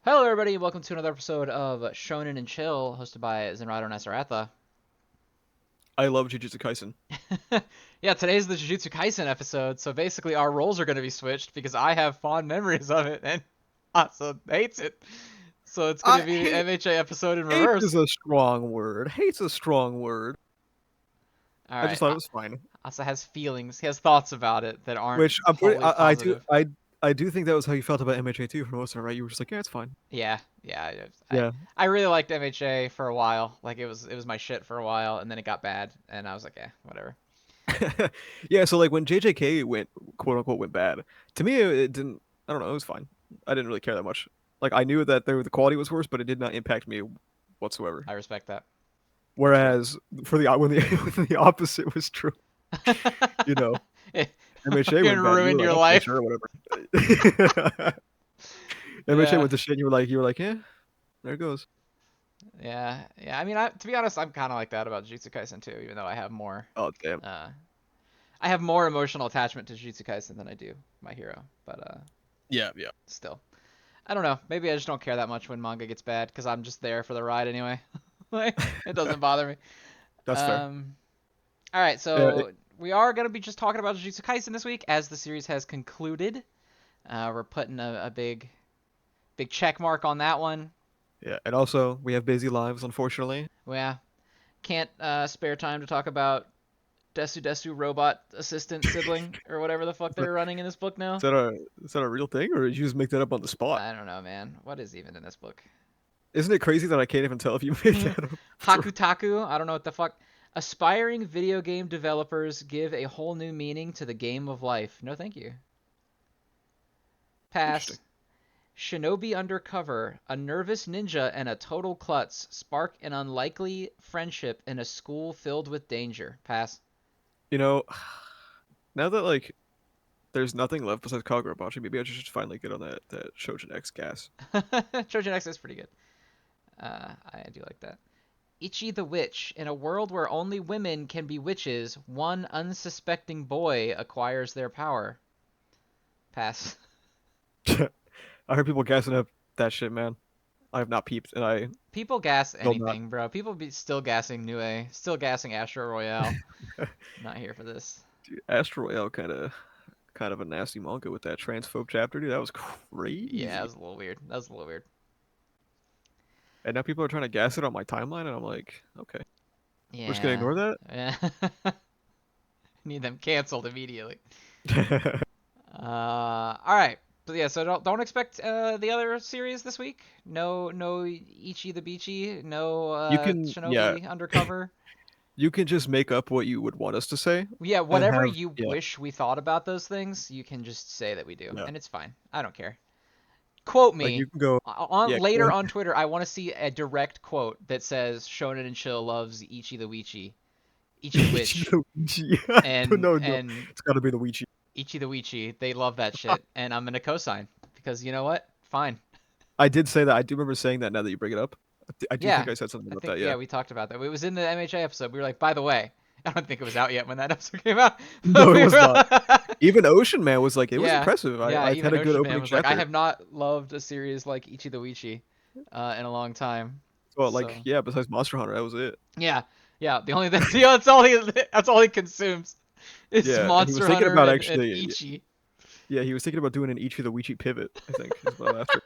Hello, everybody, and welcome to another episode of Shonen and Chill, hosted by Zenrotto and Asaratha. I love Jujutsu Kaisen. Yeah, today's the Jujutsu Kaisen episode, so basically our roles are going to be switched because I have fond memories of it and Asa hates it. So it's going to I be the hate MHA episode in hate is reverse. a strong word. Hate's a strong word. All I just right, thought it was fine. Asa has feelings, he has thoughts about it that aren't Which I'm pretty. wholly positive. I do think that was how you felt about MHA too for most of it, right? You were just like, yeah, it's fine. Yeah, yeah, Yeah. I really liked MHA for a while. Like it was my shit for a while, and then it got bad, and I was like, whatever. Yeah. So like when JJK went quote unquote went bad, to me it didn't. I don't know. It was fine. I didn't really care that much. Like I knew that the quality was worse, but it did not impact me whatsoever. I respect that for sure. Whereas for the when the when the opposite was true, you know, It MHA fucking went bad. You ruined were your like, okay, life. sure, whatever. MHA Yeah, went to shit, and you were like, yeah, there it goes. yeah. I mean, to be honest, I'm kind of like that about Jujutsu Kaisen too, even though Oh damn. uh, I have more emotional attachment to Jujutsu Kaisen than I do My Hero. But Yeah, yeah. still, I don't know. Maybe I just don't care that much when manga gets bad because I'm just there for the ride anyway. Like, it doesn't bother me. That's fair. Um, all right, Yeah, so we are gonna be just talking about Jujutsu Kaisen this week as the series has concluded. We're putting a big check mark on that one. yeah, and also we have busy lives, unfortunately. Yeah, can't spare time to talk about Desu Desu robot assistant sibling or whatever the fuck Is that, they're running in this book is now. that a is that a real thing, or did you just make that up on the spot? I don't know, man. What is even in this book? Isn't it crazy that I can't even tell if you made that up? Hakutaku? I don't know what the fuck. Aspiring video game developers give a whole new meaning to the game of life. No, thank you. Interesting. Pass. Shinobi undercover, a nervous ninja and a total klutz spark an unlikely friendship in a school filled with danger. Pass. You know, now that like there's nothing left besides Kagurabachi, maybe I should finally get on that Shojin X gas. Trojan X is pretty good. I do like that. Ichi the Witch. In a world where only women can be witches, one unsuspecting boy acquires their power. Pass. I heard people gassing up that shit, man. I have not peeped, and I People gas will not. anything, bro. People be still gassing Nue, still gassing Astro Royale. Not here for this. Dude, Astro Royale kind of a nasty manga with that transphobe chapter, dude. That was Yeah, that crazy. was a little weird. That was a little weird. And now people are trying to gas it on my timeline, and I'm like, okay, we're just gonna Yeah. ignore that. Yeah. Need them canceled immediately. All right. So yeah, so don't expect the other series this week. No Ichi the Beachy, no You can, yeah, Shinobi Undercover. you can just make up what you would want us to say, Yeah, and whatever have, you yeah, wish we thought about those things, you can just say that we do, yeah, and it's fine. I don't care. Quote like me you can go, on yeah, later on Twitter. I want to see a direct quote that says Shonen and Chill loves Ichi the Weechi, Ichi the Witch, and no, no, and it's got to be the Weechi. Ichi the Weechi. They love that shit, and I'm gonna cosign because you know what? Fine. I did say that. I do remember saying that. Now that you bring it up, I do think Yeah, I said something I about think that. yeah Yeah. we talked about that. It was in the MHA episode. We were like, by the way, I don't think it was out yet when that episode came out, No, but it we was not. were. Even Ocean Man was like, it was Yeah, impressive. yeah. I had Even a good Ocean Man opening was like, I chapter. have not loved a series like Ichi the Weechi in a long time. Well, like, So yeah, besides Monster Hunter, that was it. yeah, yeah. The only that's that's all he consumes is Yeah, and he was Monster thinking Hunter about and actually, Ichi. yeah, he was thinking about doing an Ichi the Weechi pivot, I think, is what I'm after.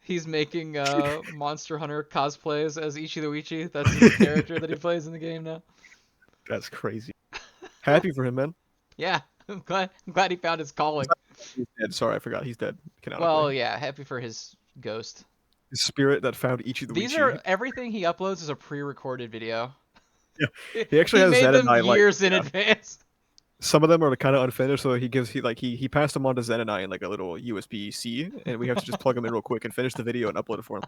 He's making Monster Hunter cosplays as Ichi the Weechi. That's his character that he plays in the game now. That's crazy. Happy for him, man. Yeah, I'm glad he found his calling. He's dead. Sorry, I forgot. He's dead, Well, canonically. yeah, happy for his ghost. His spirit that found Ichi the These are Weechi. everything he uploads is a pre-recorded video. Yeah, he actually He has made Zen and them I, like, years in yeah. advance. Some of them are kind of unfinished, so he passed them on to Zen and I in like a little USB-C, and we have to just plug them in real quick and finish the video and upload it for him.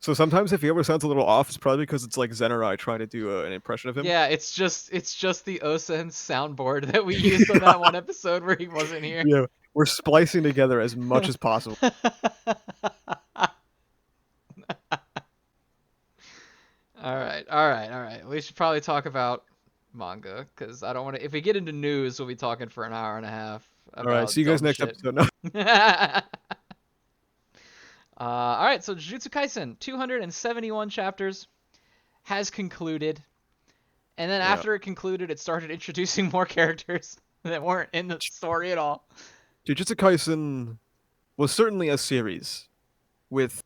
So sometimes if he ever sounds a little off, it's probably because it's like Zen or I trying to do an impression of him. Yeah, it's just the Osen soundboard that we used on that one episode where he wasn't here. Yeah, we're splicing together as much as possible. All right. We should probably talk about manga because I don't want to. If we get into news, we'll be talking for an hour and a half. All right, see about you guys dumb next shit. episode. No. All right, so Jujutsu Kaisen, 271 chapters, has concluded. And then Yeah. after it concluded, it started introducing more characters that weren't in the story at all. Jujutsu Kaisen was certainly a series with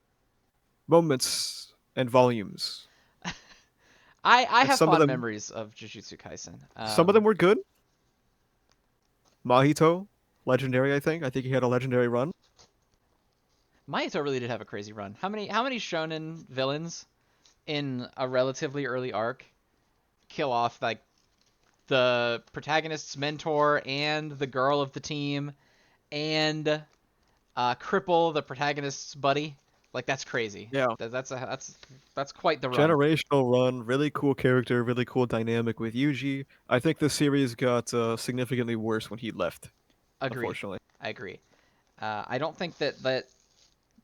moments and volumes, I and have fond memories of Jujutsu Kaisen. some of them were good. Mahito, legendary. I think he had a legendary run. Mahito really did have a crazy run. How many shonen villains in a relatively early arc kill off like the protagonist's mentor and the girl of the team and cripple the protagonist's buddy? Like that's crazy. Yeah. That's quite the run. Generational run, really cool character, really cool dynamic with Yuji. I think the series got significantly worse when he left, Agree. unfortunately. I agree. I don't think that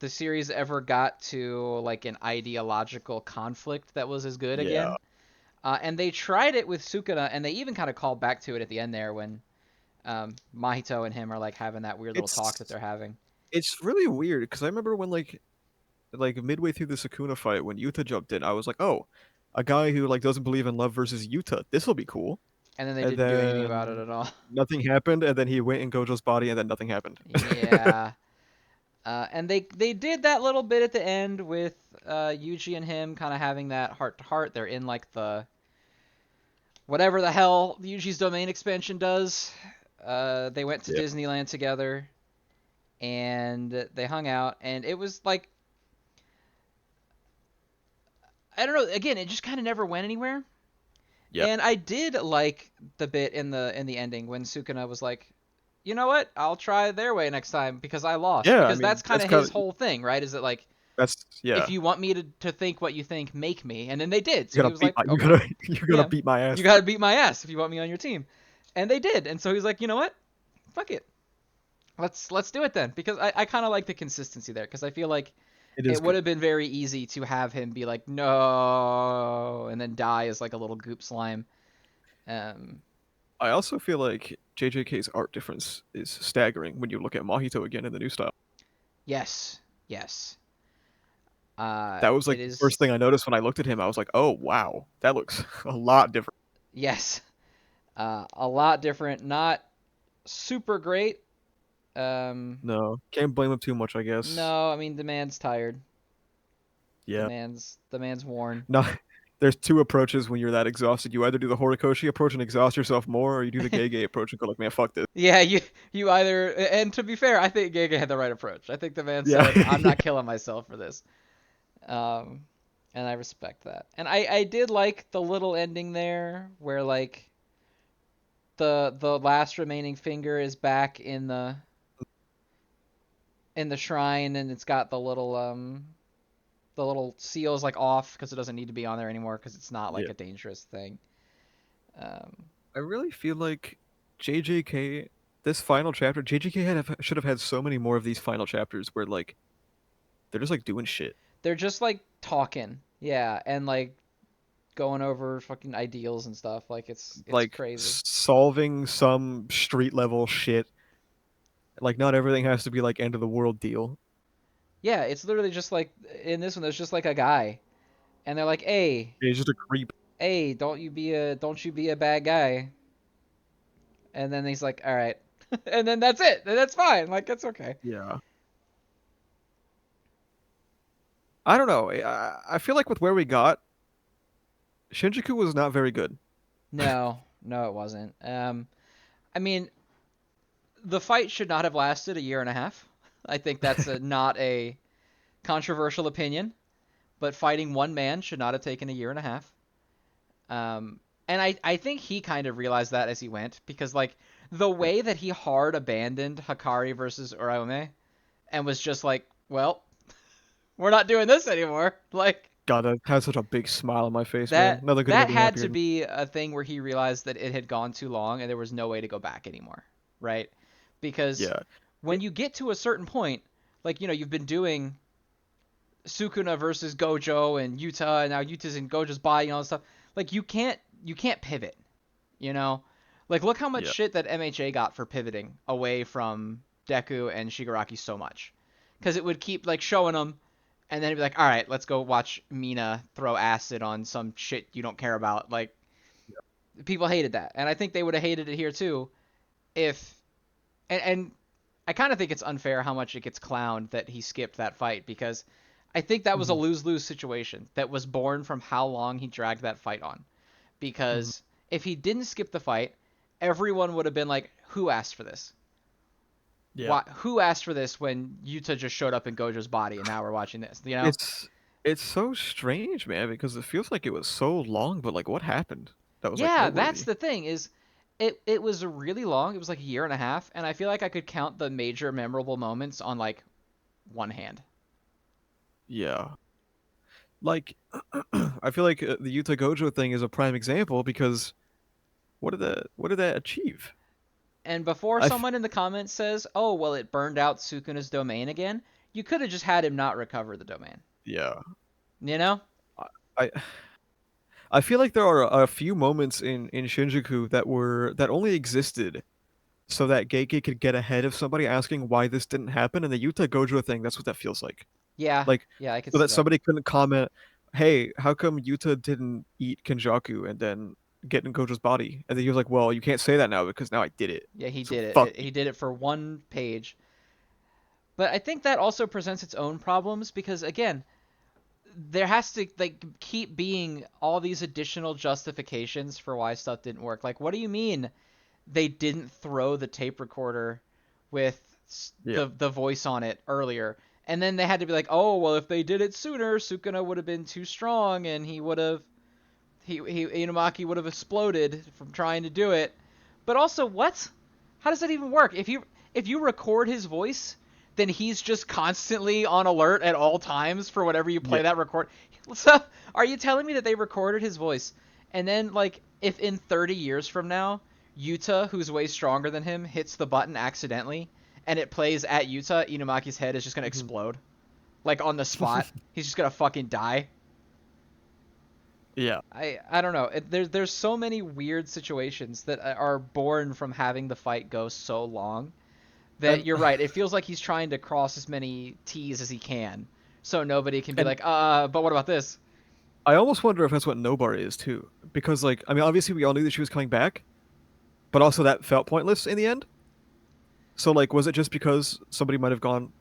the series ever got to like an ideological conflict that was as good Yeah. again. And they tried it with Sukuna, and they even kind of called back to it at the end there when Mahito and him are like having that weird little talk that It's they're having. it's really weird because I remember when like midway through the Sukuna fight when Yuta jumped in, I was like, oh, a guy who like doesn't believe in love versus Yuta. This will be cool. And then they And didn't do anything about it then at all. nothing happened, and then he went in Gojo's body, and then nothing happened. Yeah. And they did that little bit at the end with Yuji and him kind of having that heart to heart. They're in like the whatever the hell Yuji's domain expansion does. They went to Yeah. Disneyland together and they hung out, and it was like I don't know. Again, it just kind of never went anywhere. Yep. And I did like the bit in the ending when Sukuna was like, you know what? I'll try their way next time because I lost. Yeah, I Because mean that's kind of his whole thing, right? Is it like that's if yeah. you want me to think what you think, make me. And then they did. You So he gotta was beat like, my okay, you gotta yeah, beat my ass. you got to beat my ass if you want me on your team. And they did. And so he's like, you know what? Fuck it. Let's do it then. Because I kind of like the consistency there. Because I feel like It is it would good. have been very easy to have him be like, no, and then die as like a little goop slime. Um, I also feel like JJK's art difference is staggering when you look at Mahito again in the new style. yes, yes. That was It like the first is, thing I noticed when I looked at him. I was like, "Oh wow, that looks a lot different." yes, a lot different. Not super great. No, can't blame him too much, I guess. No, I mean the man's tired. The Yeah. man's worn. No, there's two approaches when you're that exhausted. You either do the Horikoshi approach and exhaust yourself more, or you do the Gege approach and go like, "Man, fuck this." Yeah, you either, and to be fair, I think Giga had the right approach. I think the man Yeah. said, "I'm not killing myself for this," um, and I respect that. And I did like the little ending there where like the last remaining finger is back in the shrine, and it's got the little seal's like off because it doesn't need to be on there anymore because it's not like Yeah. a dangerous thing. Um, I really feel like JJK, this final chapter, JJK should have had so many more of these final chapters where like they're just like doing shit, they're just like talking, yeah, and like going over fucking ideals and stuff. Like it's like crazy. solving some street level shit. Like not everything has to be like end of the world deal. Yeah, it's literally just like in this one. There's just like a guy, and they're like, "Hey, It's just a creep. hey, don't you be a bad guy." And then he's like, "All right," and then that's it. And that's fine. Like that's okay. Yeah. I don't know. I feel like with where we got, Shinjuku was not very good. No, no, it wasn't. I mean, the fight should not have lasted a year and a half. I think that's not a controversial opinion, but fighting one man should not have taken a year and a half. And I think he kind of realized that as he went because like the Yeah. way that he hard abandoned Hakari versus Uraume and was just like, well, we're not doing this anymore. Like God, that has such a big smile on my face, man. that Nothing could that make me had happier. to be a thing where he realized that it had gone too long and there was no way to go back anymore, right? Because Yeah. when you get to a certain point, like you've been doing Sukuna versus Gojo and Yuta, and now Yuta's in Gojo's body and all this stuff. Like you can't pivot, you know. Like, look how much Yeah. shit that MHA got for pivoting away from Deku and Shigaraki so much, because it would keep like showing them, and then it'd be like, all right, let's go watch Mina throw acid on some shit you don't care about. Like, people hated that, and I think they would have hated it here too if. And I kind of think it's unfair how much it gets clowned that he skipped that fight, because I think that was a Hmm. lose-lose situation that was born from how long he dragged that fight on. Hmm. Because if he didn't skip the fight, everyone would have been like, "Who asked for this? Yeah. Why? Who asked for this when Yuta just showed up in Gojo's body and now we're watching this?" You know? It's it's so strange, man, because it feels like it was so long, but like what happened? That was like Yeah, that's noteworthy. the thing. Is it was really long. It was like a year and a half, and I feel like I could count the major memorable moments on like one hand. Yeah. Like I feel like the Yuta Gojo thing is a prime example because what did that achieve? And before I f- someone in the comments says, "Oh, well, it burned out Sukuna's domain again," you could have just had him not recover the domain. yeah. You know? I I feel like there are a few moments in Shinjuku that only existed so that Geiki could get ahead of somebody asking why this didn't happen, and the Yuta Gojo thing, that's what that feels like. Yeah, Like yeah, I could so see that that. somebody couldn't comment, "Hey, how come Yuta didn't eat Kenjaku and then get in Gojo's body?" And then he was like, "Well, you can't say that now because now I did it. Yeah, he So did fuck it. you." He did it for one page. But I think that also presents its own problems because again, there has to like keep being all these additional justifications for why stuff didn't work. Like, what do you mean they didn't throw the tape recorder with Yeah. the voice on it earlier? And then they had to be like, oh well, if they did it sooner, Sukuna would have been too strong, and he would have he Inumaki would have exploded from trying to do it. But also, what? How does that even work? If you record his voice, then he's just constantly on alert at all times for whatever you Yeah. play that record. So, are you telling me that they recorded his voice, and then like if in 30 years from now, Yuta, who's way stronger than him, hits the button accidentally, and it plays at Yuta, Inumaki's head is just gonna Mhm. explode, like on the spot. He's just gonna fucking die. Yeah. I don't know. There's so many weird situations that are born from having the fight go so long that And you're right. It feels like he's trying to cross as many T's as he can, so nobody can be and like, but what about this? I almost wonder if that's what Nobara is too. Because like I mean obviously we all knew that she was coming back, but also that felt pointless in the end. So like was it just because somebody might have gone,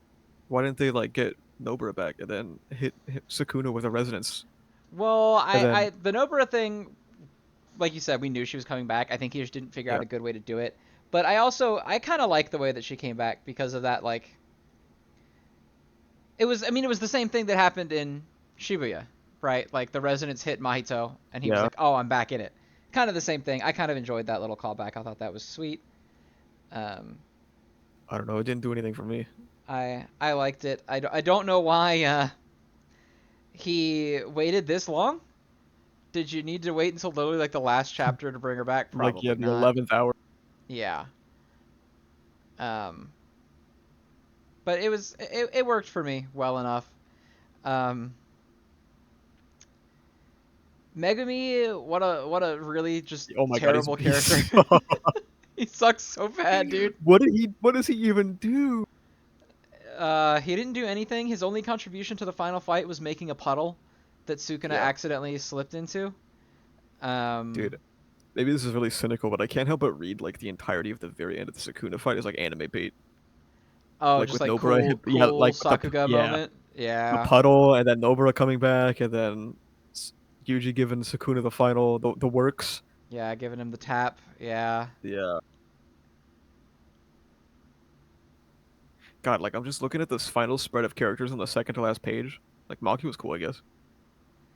why didn't they like get Nobara back and then hit Sukuna with a resonance? Well, And then the Nobara thing, like you said, we knew she was coming back. I think he just didn't figure out yeah. a good way to do it. But I kind of like the way that she came back because of that. Like, it was the same thing that happened in Shibuya, right? Like the resonance hit Mahito, and he was Yeah. like, "Oh, I'm back in it." Kind of the same thing. I kind of enjoyed that little callback. I thought that was sweet. Um, I don't know, it didn't do anything for me. I liked it. I don't know why he waited this long. Did you need to wait until literally like the last chapter to bring her back? Like yeah, Probably the not. 11th hour. Yeah. Um, but it worked for me well enough. Um, Megumi, what a really just Oh my god, terrible character. he's He sucks so bad, dude. what does he even do? He didn't do anything. His only contribution to the final fight was making a puddle that Sukuna Yeah. accidentally slipped into. Um, Dude, maybe this is really cynical, but I can't help but read like the entirety of the very end of the Sakuna fight is like anime bait. oh, Like just with like Nobara cool, hit yeah, cool like with Sakuga moment. the Yeah, puddle and then Nobara coming back and then Yuji giving Sakuna the final the works. yeah, giving him the tap. Yeah, Yeah. God, like I'm just looking at this final spread of characters on the second to last page. Like Maki was cool, I guess.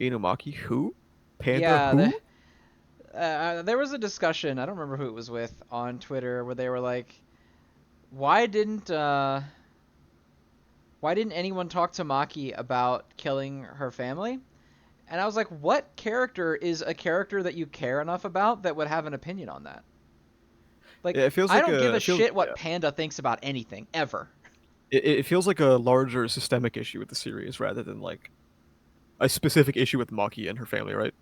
Inumaki, who? Panda, yeah. who? There was a discussion. I don't remember who it was with on Twitter where they were like, "Why didn't why didn't anyone talk to Maki about killing her family?" And I was like, "What character is a character that you care enough about that would have an opinion on that?" Like, Yeah, it feels I like don't give a a it feels shit what yeah. Panda thinks about anything ever. It feels like a larger systemic issue with the series rather than like a specific issue with Maki and her family, right?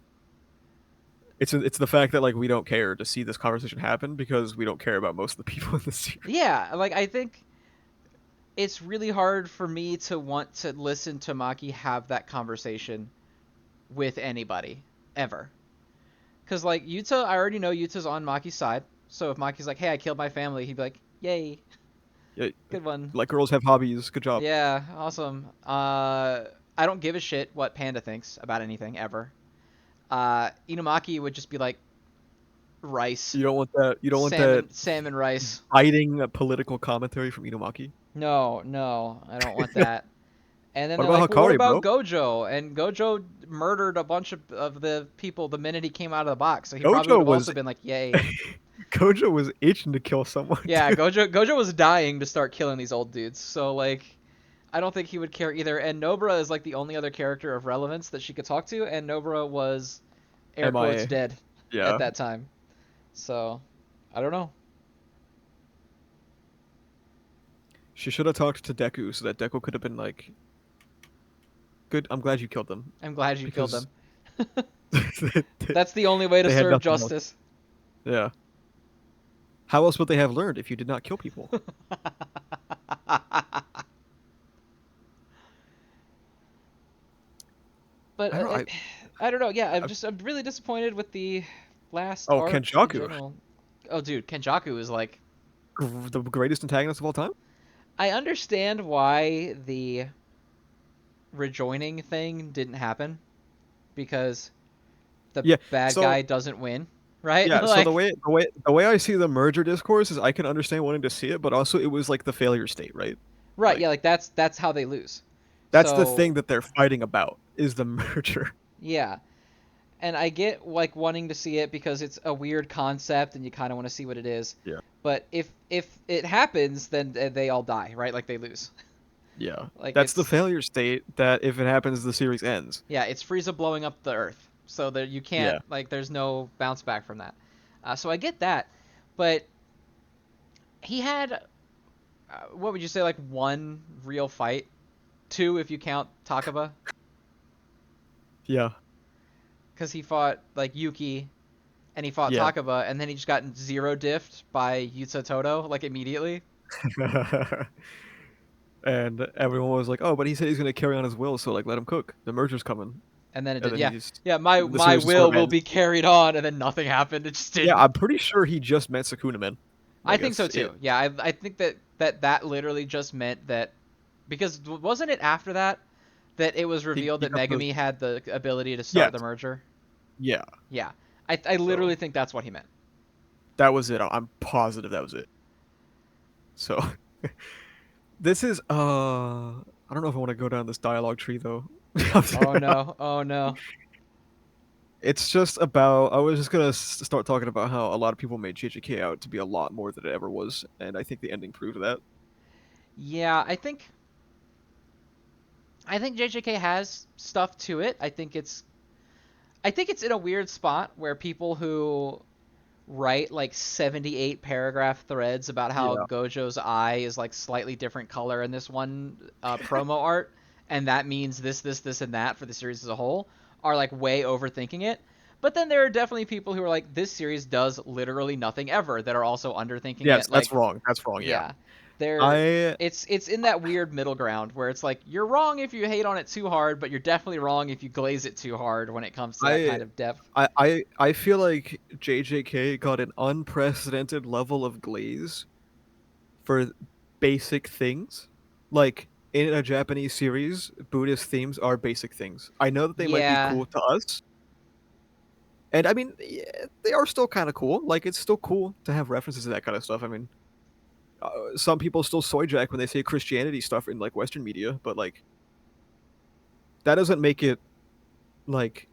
It's the fact that like we don't care to see this conversation happen because we don't care about most of the people in the series. Yeah, like I think it's really hard for me to want to listen to Maki have that conversation with anybody ever. Cause like Yuta, I already know Yuta's on Maki's side. So if Maki's like, "Hey, I killed my family," he'd be like, "Yay, Yeah, good one." like girls have hobbies. Good job. Yeah, awesome. I don't give a shit what Panda thinks about anything ever. Inumaki would just be like rice, You don't want that. You don't want that salmon rice. biting political commentary from Inumaki. No, no, I don't want that. And then What they're about like, well, what Hakari, about bro? Gojo? And Gojo murdered a bunch of the people the minute he came out of the box. So he probably would Gojo have also was been like, yay. Gojo was itching to kill someone. Yeah, Gojo was dying to start killing these old dudes. So like, I don't think he would care either. And Nobara is like the only other character of relevance that she could talk to, and Nobara was air quotes MIA. dead at Yeah. that time. So I don't know. She should have talked to Deku so that Deku could have been like, "Good, I'm glad you killed them," I'm glad you killed because them. they That's the only way to had serve nothing else. justice. Yeah. How else would they have learned if you did not kill people? But I don't know. I don't know. Yeah, I I'm really disappointed with the last oh, arc in Kenjaku, general. Oh, dude, Kenjaku is like, the greatest antagonist of all time. I understand why the rejoining thing didn't happen because the Yeah. bad So guy doesn't win, right? yeah. So the Like, way the way the way I see the merger discourse is I can understand wanting to see it, but also it was like the failure state, right? right? Like Yeah, like that's how they lose. that's the So thing that they're fighting about is the merger. yeah, and I get like wanting to see it because it's a weird concept and you kind of want to see what it is. Yeah. But if it happens, then they all die, right? Like they lose. Yeah. Like That's the it's failure state that if it happens, the series ends. yeah, it's Frieza blowing up the Earth, so that you can't Yeah. like there's no bounce back from that. So I get that, but he had what would you say like one real fight, two if you count Takaba, Yeah. because he fought like Yuki and he fought Yeah. Takaba, and then he just got zero diffed by Yuta Todo like immediately. And everyone was like, "Oh, but he said he's gonna carry on his will, so like let him cook. The merger's coming." And then it And did, then yeah, he just yeah. the My series just sort will of will ends. be carried on, and then nothing happened. It just Yeah, didn't. I'm pretty sure he just met Sukuna Man. I Like think so that's it. too. Yeah, I think that literally just meant that because wasn't it after that that it was revealed He that got the Megami had the ability to start yes, the merger? yeah. Yeah, I So literally think that's what he meant. that was it. I'm positive that was it. So this is I don't know if I want to go down this dialogue tree though. Oh no, oh no. It's just about I was just gonna start talking about how a lot of people made JJK out to be a lot more than it ever was, and I think the ending proved that. Yeah, I think JJK has stuff to it. I think it's in a weird spot where people who write like 78 paragraph threads about how Yeah. Gojo's eye is like slightly different color in this one promo art, and that means this, and that for the series as a whole, are like way overthinking it. But then there are definitely people who are like, this series does literally nothing ever, that are also underthinking Yes, it. that's Like, wrong. That's wrong. Yeah. yeah, they're I it's in that weird middle ground where it's like you're wrong if you hate on it too hard, but you're definitely wrong if you glaze it too hard when it comes to that I kind of depth. I feel like JJK got an unprecedented level of glaze for basic things. Like in a Japanese series, Buddhist themes are basic things. I know that they might be Yeah, cool to us, and I mean, yeah, they are still kind of cool. Like it's still cool to have references to that kind of stuff. I mean, some people still soy jack when they say Christianity stuff in like Western media, but like that doesn't make it like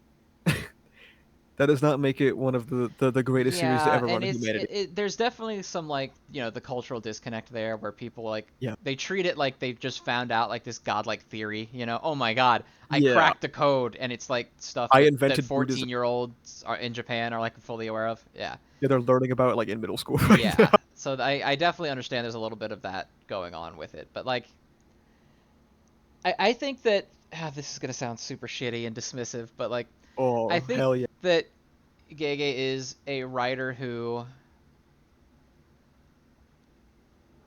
that does not make it one of the greatest series to yeah, ever and run in humanity. there's definitely some like the cultural disconnect there where people like Yeah. they treat it like they've just found out like this godlike theory. Oh my god, I Yeah. cracked the code, and it's like stuff I that invented Buddhism. 14-year-olds are in Japan are like fully aware of. Yeah. Yeah, they're learning about it like in middle school right now. Yeah. So I definitely understand there's a little bit of that going on with it. But like I think that this is gonna sound super shitty and dismissive, but like I Oh, think hell yeah. that Gege is a writer who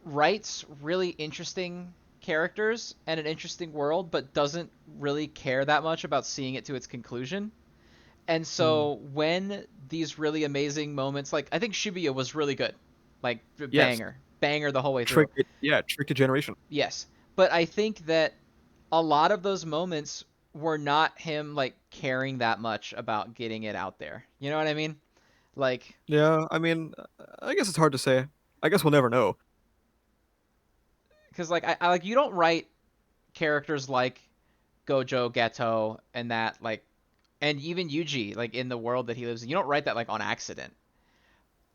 writes really interesting characters and an interesting world, but doesn't really care that much about seeing it to its conclusion. And Hmm. so when these really amazing moments, like I think Shibuya was really good, like Yes. banger the whole way through. Tricked a generation. Yes, but I think that a lot of those moments were not him like caring that much about getting it out there. You know what I mean? Like, Yeah, I mean, I guess it's hard to say. I guess we'll never know. because like I like you don't write characters like Gojo, Geto, and that like, and even Yuji like in the world that he lives in. You don't write that like on accident.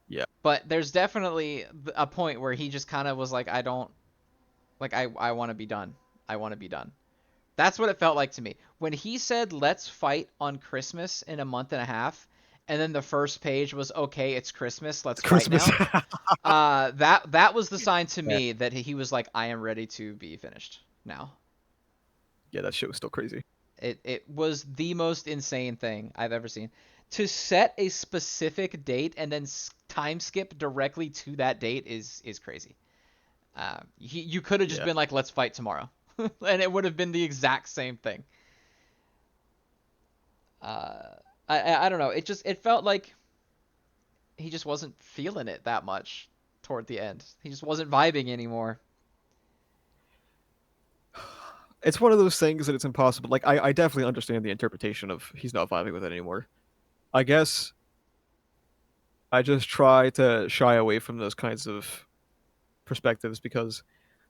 Yeah. But there's definitely a point where he just kind of was like, I don't like I want to be done. I want to be done. That's what it felt like to me. When he said, let's fight on Christmas in a month and a half, and then the first page was, okay, it's Christmas, let's It's fight Christmas. now. That was the sign to Yeah. me that he was like, I am ready to be finished now. Yeah, that shit was still crazy. It was the most insane thing I've ever seen. To set a specific date and then time skip directly to that date is crazy. You could have just Yeah. been like, let's fight tomorrow, and it would have been the exact same thing. Uh, I don't know. It felt like he just wasn't feeling it that much toward the end. He just wasn't vibing anymore. It's one of those things that it's impossible. Like, I definitely understand the interpretation of he's not vibing with it anymore. I guess I just try to shy away from those kinds of perspectives because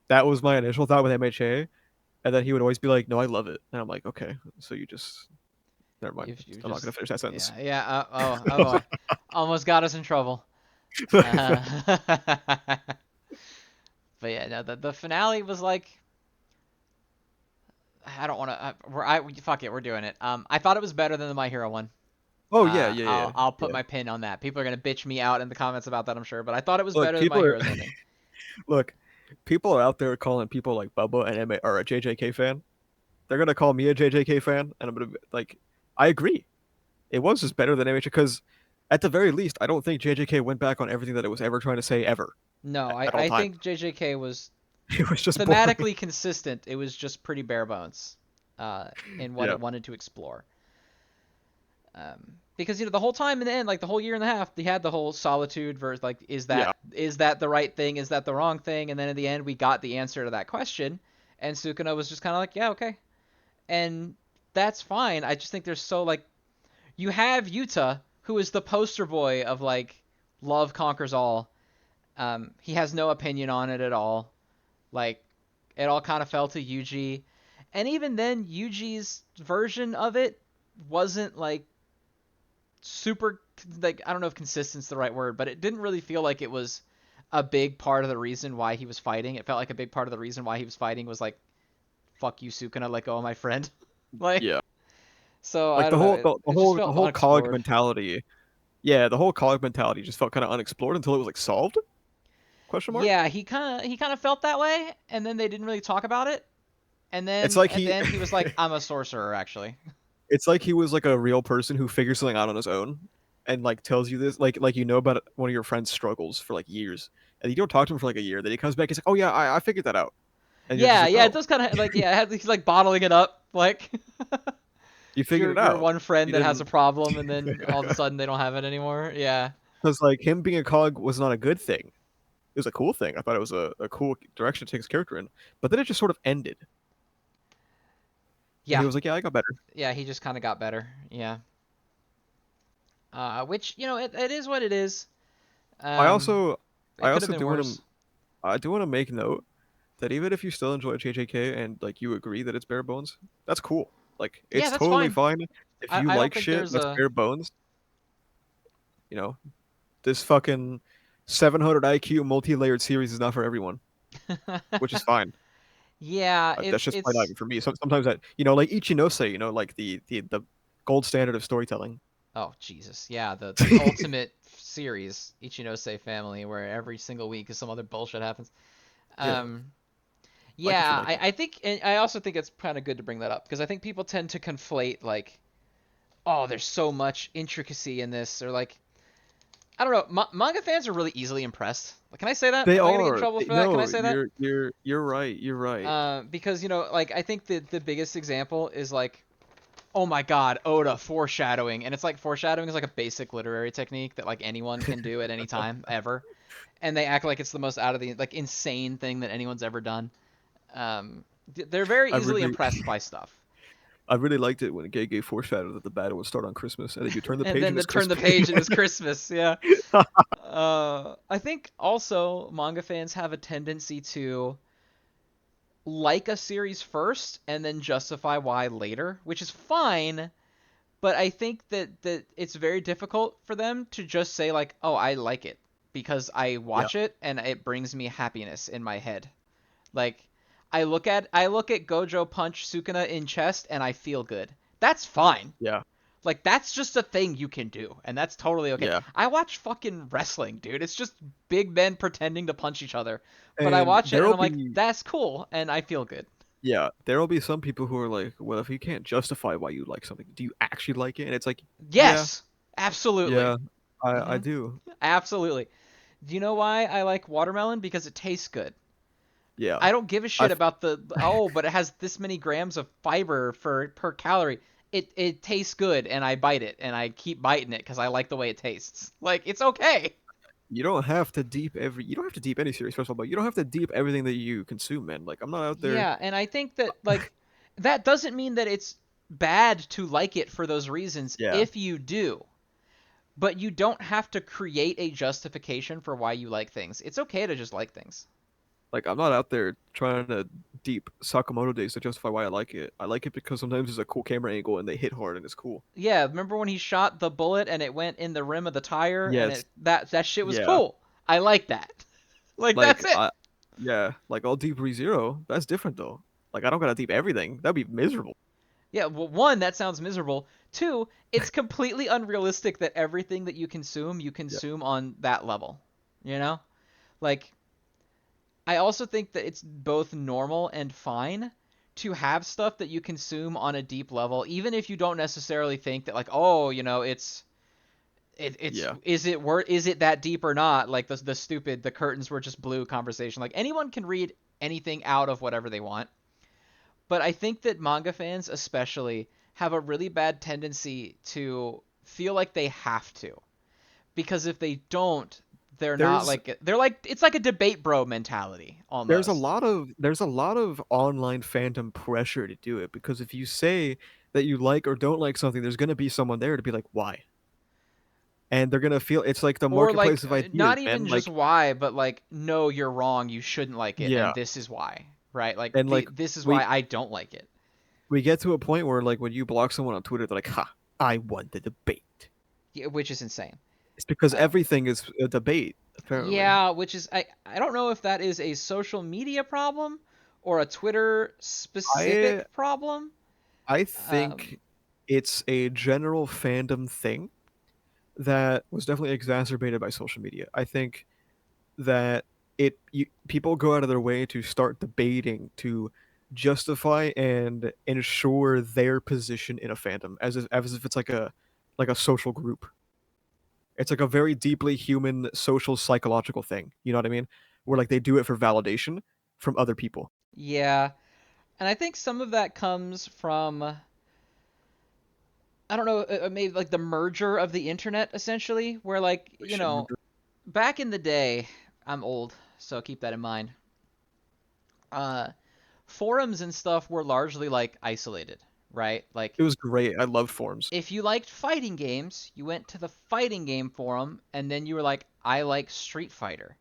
that was my initial thought with MHA, and then he would always be like, "No, I love it," and I'm like, "Okay, so you just never mind. You've I'm not gonna just finish that sentence." yeah. Oh boy, almost got us in trouble. Uh, but yeah, no, the finale was like I don't want to. Fuck it, we're doing it. I thought it was better than the My Hero one. Oh yeah, yeah, yeah, I'll put yeah. my pin on that. People are gonna bitch me out in the comments about that, I'm sure, but I thought it was Look, better than My people are Hero's ending. look, people are out there calling people like Bubba and MA or a JJK fan. They're gonna call me a JJK fan, and I'm gonna be like, I agree. It was just better than MHA because, at the very least, I don't think JJK went back on everything that it was ever trying to say ever No, at all I times. think JJK was It was just boring. thematically consistent. It was just pretty bare bones in what Yeah, it wanted to explore. Because the whole time in the end, like the whole year and a half, they had the whole solitude versus like, yeah. is that the right thing? Is that the wrong thing? And then in the end, we got the answer to that question, and Sukuna was just kind of like, yeah, okay, and that's fine. I just think there's so like you have Yuta, who is the poster boy of like love conquers all. He has no opinion on it at all. Like it all kind of fell to Yuji, and even then, Yuji's version of it wasn't like super like I don't know if consistent's the right word, but it didn't really feel like it was a big part of the reason why he was fighting. It felt like a big part of the reason why he was fighting was like fuck you Sukuna, let go of my friend. like Yeah. so I Like don't know. It just the felt whole cog unexplored. mentality. Yeah, the whole cog mentality just felt kind of unexplored until it was like solved? Question mark. Yeah, he kind of felt that way, and then they didn't really talk about it. And It's then like at the he end, he was like, "I'm a sorcerer, actually." it's like he was like a real person who figures something out on his own and like tells you this like you know about one of your friend's struggles for like years and you don't talk to him for like a year then he comes back he's like oh yeah I figured that out and you're just Yeah, like yeah, it oh does kind of like he's like bottling it up, like you figured it your out one friend you that has a didn't problem, and then all of a sudden they don't have it anymore. Yeah, because like him being a cog was not a good thing it was a cool thing I thought it was a cool direction to take his character in but then it just sort of ended and he yeah, was like yeah I got better. yeah. He just kind of got better. Yeah, which it is what it is. I Um, also I it could have also been do want worse. to I do want to make note that even if you still enjoy JJK and like you agree that it's bare bones, that's cool. Like Yeah, it's that's totally fine. fine if you I don't like think shit there's that's a bare bones. You know, this fucking 700 IQ multi-layered series is not for everyone, which is fine. yeah. That's just fine It's even for me. So, sometimes that like Ichinose, like the gold standard of storytelling. oh Jesus, yeah. The ultimate series, Ichinose Family, where every single week is some other bullshit happens. Yeah, Um, like it for yeah, like that. I think, and I also think it's kind of good to bring that up because I think people tend to conflate like oh, there's so much intricacy in this, or like, I don't know. Manga fans are really easily impressed. Like, can I say that? They Am I gonna get in are. trouble for that? Can I No, say that? you're right. You're right. Because like I think the biggest example is like, oh my God, Oda foreshadowing, and it's like foreshadowing is like a basic literary technique that like anyone can do at any time ever, and they act like it's the most out of the like insane thing that anyone's ever done. They're very I easily really impressed by stuff. I really liked it when Gege foreshadowed that the battle would start on Christmas, and then you turn the And page then and to it's turn the Christmas. page, it was Christmas. Yeah. I think also manga fans have a tendency to like a series first and then justify why later, which is fine. But I think that it's very difficult for them to just say like, "Oh, I like it because I Yeah, watch it and it brings me happiness in my head." Like, I look at Gojo punch Sukuna in chest and I feel good. That's fine. yeah, Like that's just a thing you can do, and that's totally okay. yeah. I watch fucking wrestling, dude. It's just big men pretending to punch each other. But I And watch it and there'll I'm like, be that's cool, and I feel good. yeah, there'll be some people who are like, well, if you can't justify why you like something, do you actually like it? And it's like, yeah, Yes, absolutely. yeah, I Hmm. do. Absolutely. Do you know why I like watermelon? Because it tastes good. Yeah, I don't give a I shit about the oh, but it has this many grams of fiber for per calorie. It tastes good, and I bite it, and I keep biting it because I like the way it tastes. Like it's okay. you don't have to deep any series first of all, but you don't have to deep everything that you consume, man. Like I'm not out there. Yeah, and I think that like that doesn't mean that it's bad to like it for those reasons Yeah, if you do. But you don't have to create a justification for why you like things. It's okay to just like things. like I'm not out there trying to deep Sakamoto days to justify why I like it. I like it because sometimes there's a cool camera angle and they hit hard and it's cool. Yeah, remember when he shot the bullet and it went in the rim of the tire and Yes, it that shit was yeah. cool. I like that. Like that's Like it. I yeah, like all deep ReZero, that's different though. Like I don't gotta deep everything. That'd be miserable. Yeah, well, one, that sounds miserable. Two, it's completely unrealistic that everything that you Yeah. consume on that level. You know? Like, I also think that it's both normal and fine to have stuff that you consume on a deep level, even if you don't necessarily think that, like, oh, it's Yeah. is it that deep or not? Like the stupid the curtains were just blue conversation. Like anyone can read anything out of whatever they want. But I think that manga fans, especially, have a really bad tendency to feel like they have to. Because if they don't, There's they're like it's like a debate bro mentality almost. there's a lot of online fandom pressure to do it because if you say that you like or don't like something, there's gonna be someone there to be like, why? And they're gonna feel it's like the Or like marketplace of ideas, not even man. just Like, why, but like no, you're wrong, you shouldn't like it yeah. and this is why, right? Like And like this is we why I don't like it. we get to a point where like when you block someone on Twitter, they're like, ha, I won the debate. Yeah, which is insane. It's because Uh, everything is a debate, apparently. Yeah, which is I don't know if that is a social media problem or a Twitter I specific problem. I Um, think it's a general fandom thing that was definitely exacerbated by social media. I think that people go out of their way to start debating to justify and ensure their position in a fandom as if it's like a social group. It's like a very deeply human social psychological thing. You know what I mean? Where like they do it for validation from other people. yeah, and I think some of that comes from I don't know, maybe like the merger of the internet essentially, where like, Shit merger. back in the day, I'm old, so keep that in mind. Uh, Forums and stuff were largely like isolated, right? Like It was great. I love forums. if you liked fighting games, you went to the fighting game forum and then you were like, I like Street Fighter.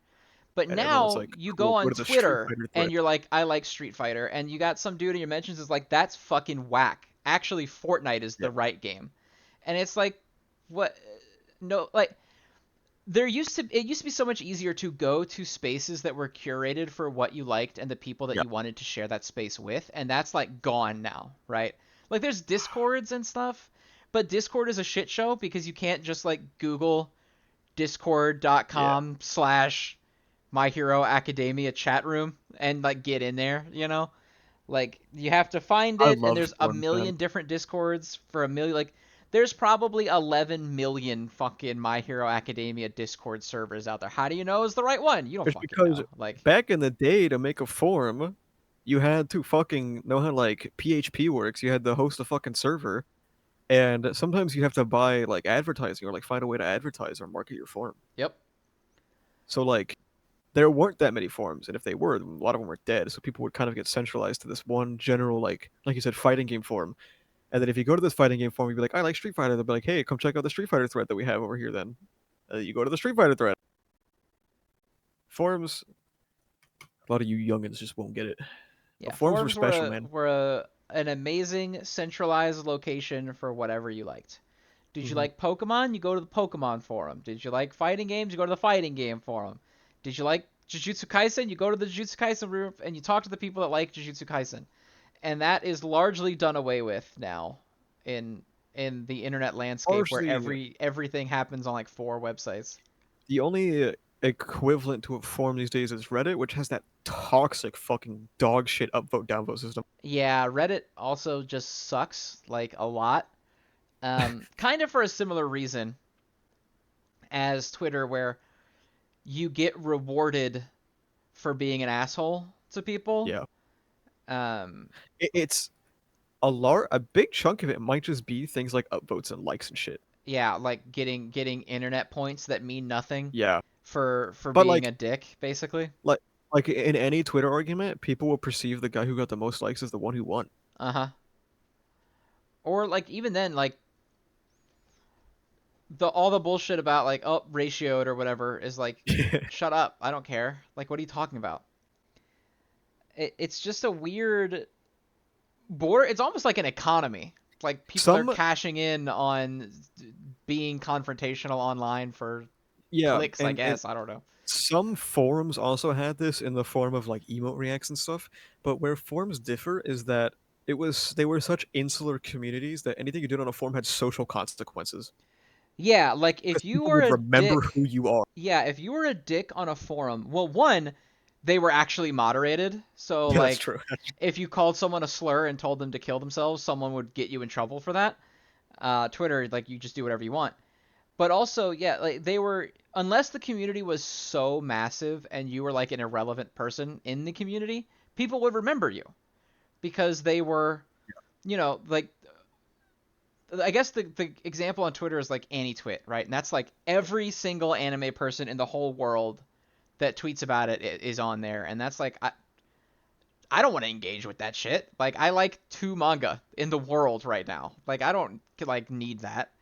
But And everyone was now like, you go cool, on what are the Street Twitter Fighter and threads? you're like, I like Street Fighter, and you got some dude in your mentions is like, that's fucking whack. Actually, Fortnite is Yeah. the right game. And it's like, what? No, like it used to be so much easier to go to spaces that were curated for what you liked and the people that Yeah. you wanted to share that space with, and that's like gone now, right? Like there's discords and stuff, but Discord is a shit show because you can't just like Google Yeah. discord.com/ My Hero Academia chat room and like get in there, Like you have to find I it and loved there's a forums, man. million different discords for a million like There's probably 11 million fucking My Hero Academia Discord servers out there. How do you know is the right one? You don't It's fucking because know. Like, back in the day, to make a forum, you had to fucking know how like PHP works. You had to host a fucking server, and sometimes you have to buy like advertising or like find a way to advertise or market your forum. yep. So like there weren't that many forums, and if they were, a lot of them were dead. So people would kind of get centralized to this one general like you said, fighting game forum. And then if you go to this fighting game forum, you'd be like, I like Street Fighter. They'll be like, hey, come check out the Street Fighter thread that we have over here. Then you go to the Street Fighter thread. Forums, a lot of you youngins just won't get it. But Yeah, forums were forums were special, a, man. were a, an amazing centralized location for whatever you liked. Did you Hmm. like Pokemon? You go to the Pokemon forum. Did you like fighting games? You go to the fighting game forum. Did you like Jujutsu Kaisen? You go to the Jujutsu Kaisen room and you talk to the people that like Jujutsu Kaisen. And that is largely done away with now in in the internet landscape where Honestly, everything happens on like 4 websites. the only equivalent to a forum these days is Reddit, which has that toxic fucking dog shit upvote downvote system. Yeah, Reddit also just sucks like a lot. Kind of for a similar reason as Twitter, where you get rewarded for being an asshole to people. Yeah, Um, it's a big chunk of it might just be things like upvotes and likes and shit. yeah, like getting internet points that mean nothing Yeah, for but being like a dick, basically. like like in any Twitter argument, people will perceive the guy who got the most likes as the one who won. Uh huh. Or like even then, like the all the bullshit about like ratioed or whatever is like, shut up, I don't care. Like, what are you talking about? It's just a weird board. It's almost like an economy. Like people are Some cashing in on being confrontational online for yeah, clicks, I and guess. I don't know. some forums also had this in the form of like emote reacts and stuff, but where forums differ is that they were such insular communities that anything you did on a forum had social consequences Yeah, like because if you people were would a remember dick, who you are. yeah, if you were a dick on a forum, well, one, they were actually moderated. So Yeah, that's like, true. if you called someone a slur and told them to kill themselves, someone would get you in trouble for that. Twitter, like, you just do whatever you want. But also, yeah, like they were, unless the community was so massive and you were like an irrelevant person in the community, people would remember you because they were, like, I guess the example on Twitter is like AnyTwit, right? And that's like every single anime person in the whole world that tweets about it is on there, and that's like I don't want to engage with that shit. Like, I like 2 manga in the world right now. Like, I don't like need that.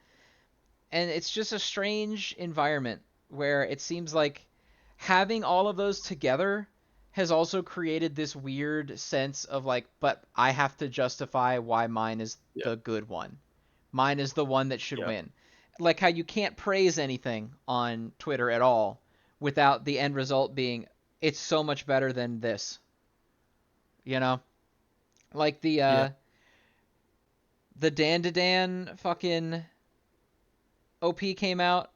And it's just a strange environment where it seems like having all of those together has also created this weird sense of like, but I have to justify why mine is Yeah, the good one. Mine is the one that should yeah, win. Like how you can't praise anything on Twitter at all without the end result being it's so much better than this. You know? Like yeah. the Dan fucking OP came out,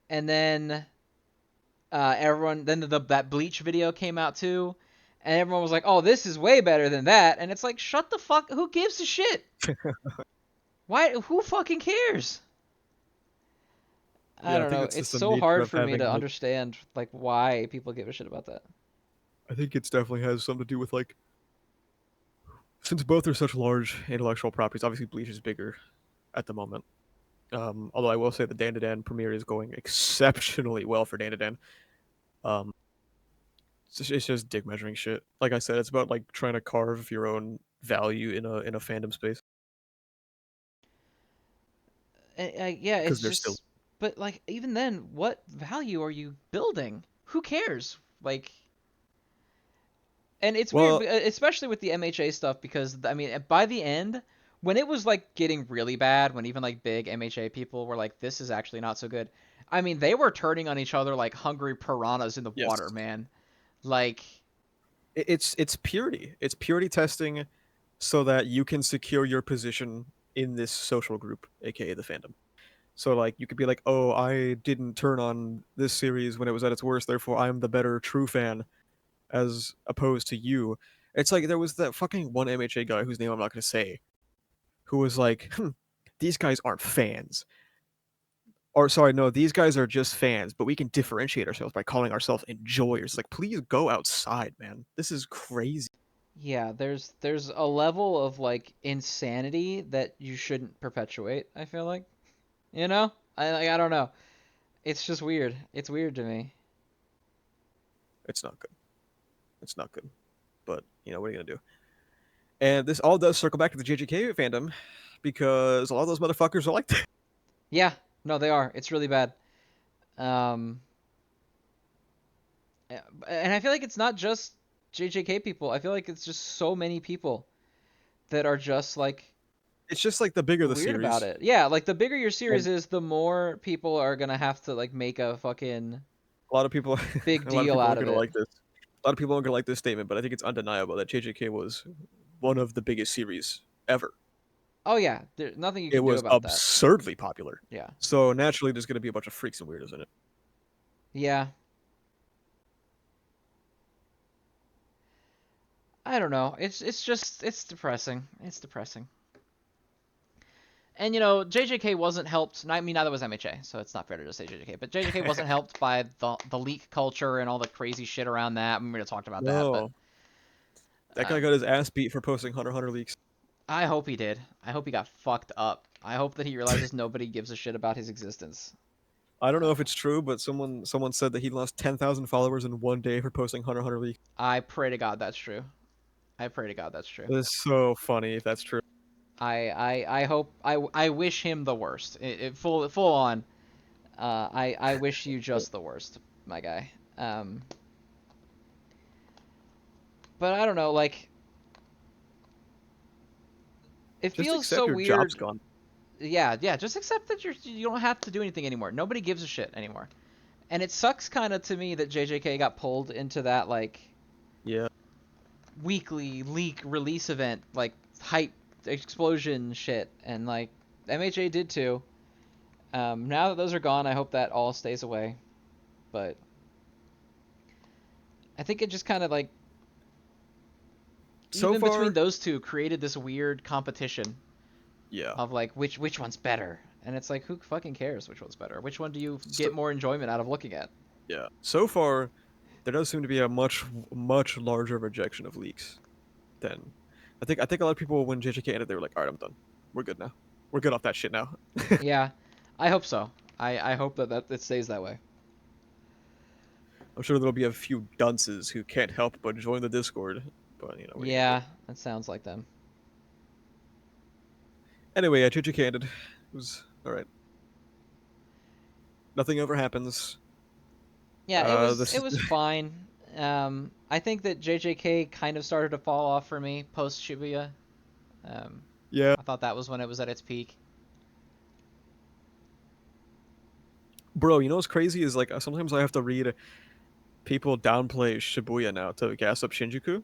and then everyone then that Bleach video came out too, and everyone was like, "Oh, this is way better than that," and it's like, shut the fuck. Who gives a shit? Why? Who fucking cares? I Yeah, I don't think know. it's It's just the so nature hard of for me having to like understand like why people give a shit about that. I think it's definitely has something to do with like since both are such large intellectual properties. Obviously, Bleach is bigger at the moment. Although I will say the Dan premiere is going exceptionally well for Dan. Um, it's just dick measuring shit. Like I said, it's about like trying to carve your own value in a fandom space Yeah, it's because they're still just. But like, even then, what value are you building? Who cares? Like, and it's weird, well, especially with the MHA stuff, because I mean, by the end, when it was like getting really bad, when even like big MHA people were like, "This is actually not so good," I mean, they were turning on each other like hungry piranhas in the yes, water, man. Like, it's purity. It's purity testing so that you can secure your position in this social group, aka the fandom. So like you could be like, "Oh, I didn't turn on this series when it was at its worst, therefore I'm the better true fan," as opposed to you. It's like there was that fucking one MHA guy whose name I'm not going to say, who was like, these guys aren't fans. Or sorry, no, these guys are just fans, but we can differentiate ourselves by calling ourselves enjoyers. Like, please go outside, man. This is crazy. Yeah, there's a level of like insanity that you shouldn't perpetuate, I feel like. You know? I don't know. It's just weird. It's weird to me. It's not good. It's not good. But what are you gonna do? And this all does circle back to the JJK fandom because a lot of those motherfuckers are like that. Yeah, no, they are. It's really bad. Um, and I feel like it's not just JJK people. I feel like it's just so many people that are just like It's just like the bigger the weird about series, it. Yeah, like the bigger your series and is, the more people are gonna have to like make a fucking a lot of people, big a lot of deal people out aren't of gonna it. like this. A lot of people aren't gonna like this statement, but I think it's undeniable that JJK was one of the biggest series ever. Oh yeah, there's nothing you It can do was about that. absurdly popular. Yeah. So naturally, there's gonna be a bunch of freaks and weirdos in it. Yeah. I don't know. It's just it's depressing. It's depressing. And JJK wasn't helped. I mean, neither was MHA, so it's not fair to just say JJK. But JJK wasn't helped by the leak culture and all the crazy shit around that. We already talked about that, but No, that guy um, got his ass beat for posting Hunter x Hunter leaks. I hope he did. I hope he got fucked up. I hope that he realizes nobody gives a shit about his existence. I don't know if Uh, it's true, but someone said that he lost 10,000 followers in one day for posting Hunter x Hunter leaks. I pray to God that's true. I pray to God that's true. It's so funny if that's true. I hope I wish him the worst. Full on. I wish you just the worst, my guy. But I don't know. Like, it Just feels accept so your job's weird. gone. Yeah, yeah. Just accept that you don't have to do anything anymore. Nobody gives a shit anymore. And it sucks kind of to me that JJK got pulled into that like Yeah. weekly leak release event, like hype explosion shit, and like MHA did too. Now that those are gone, I hope that all stays away. But I think it just kind of like So even between far, those two created this weird competition yeah. of like which one's better. And it's like who fucking cares which one's better? Which one do you So, get more enjoyment out of looking at? yeah. So far, there does seem to be a much larger rejection of leaks than I think a lot of people when JJK ended, they were like, "All right, I'm done. We're good now. We're good off that shit now." Yeah, I hope so. I hope that it stays that way. I'm sure there'll be a few dunces who can't help but join the Discord, but what are you gonna do? Yeah, that sounds like them. Anyway, JJK ended. It was all right. Nothing ever happens. Yeah, it was This it is was fine. I think that JJK kind of started to fall off for me post Shibuya. Um, yeah, I thought that was when it was at its peak. bro. You know what's crazy is like sometimes I have to read people downplay Shibuya now to gas up Shinjuku.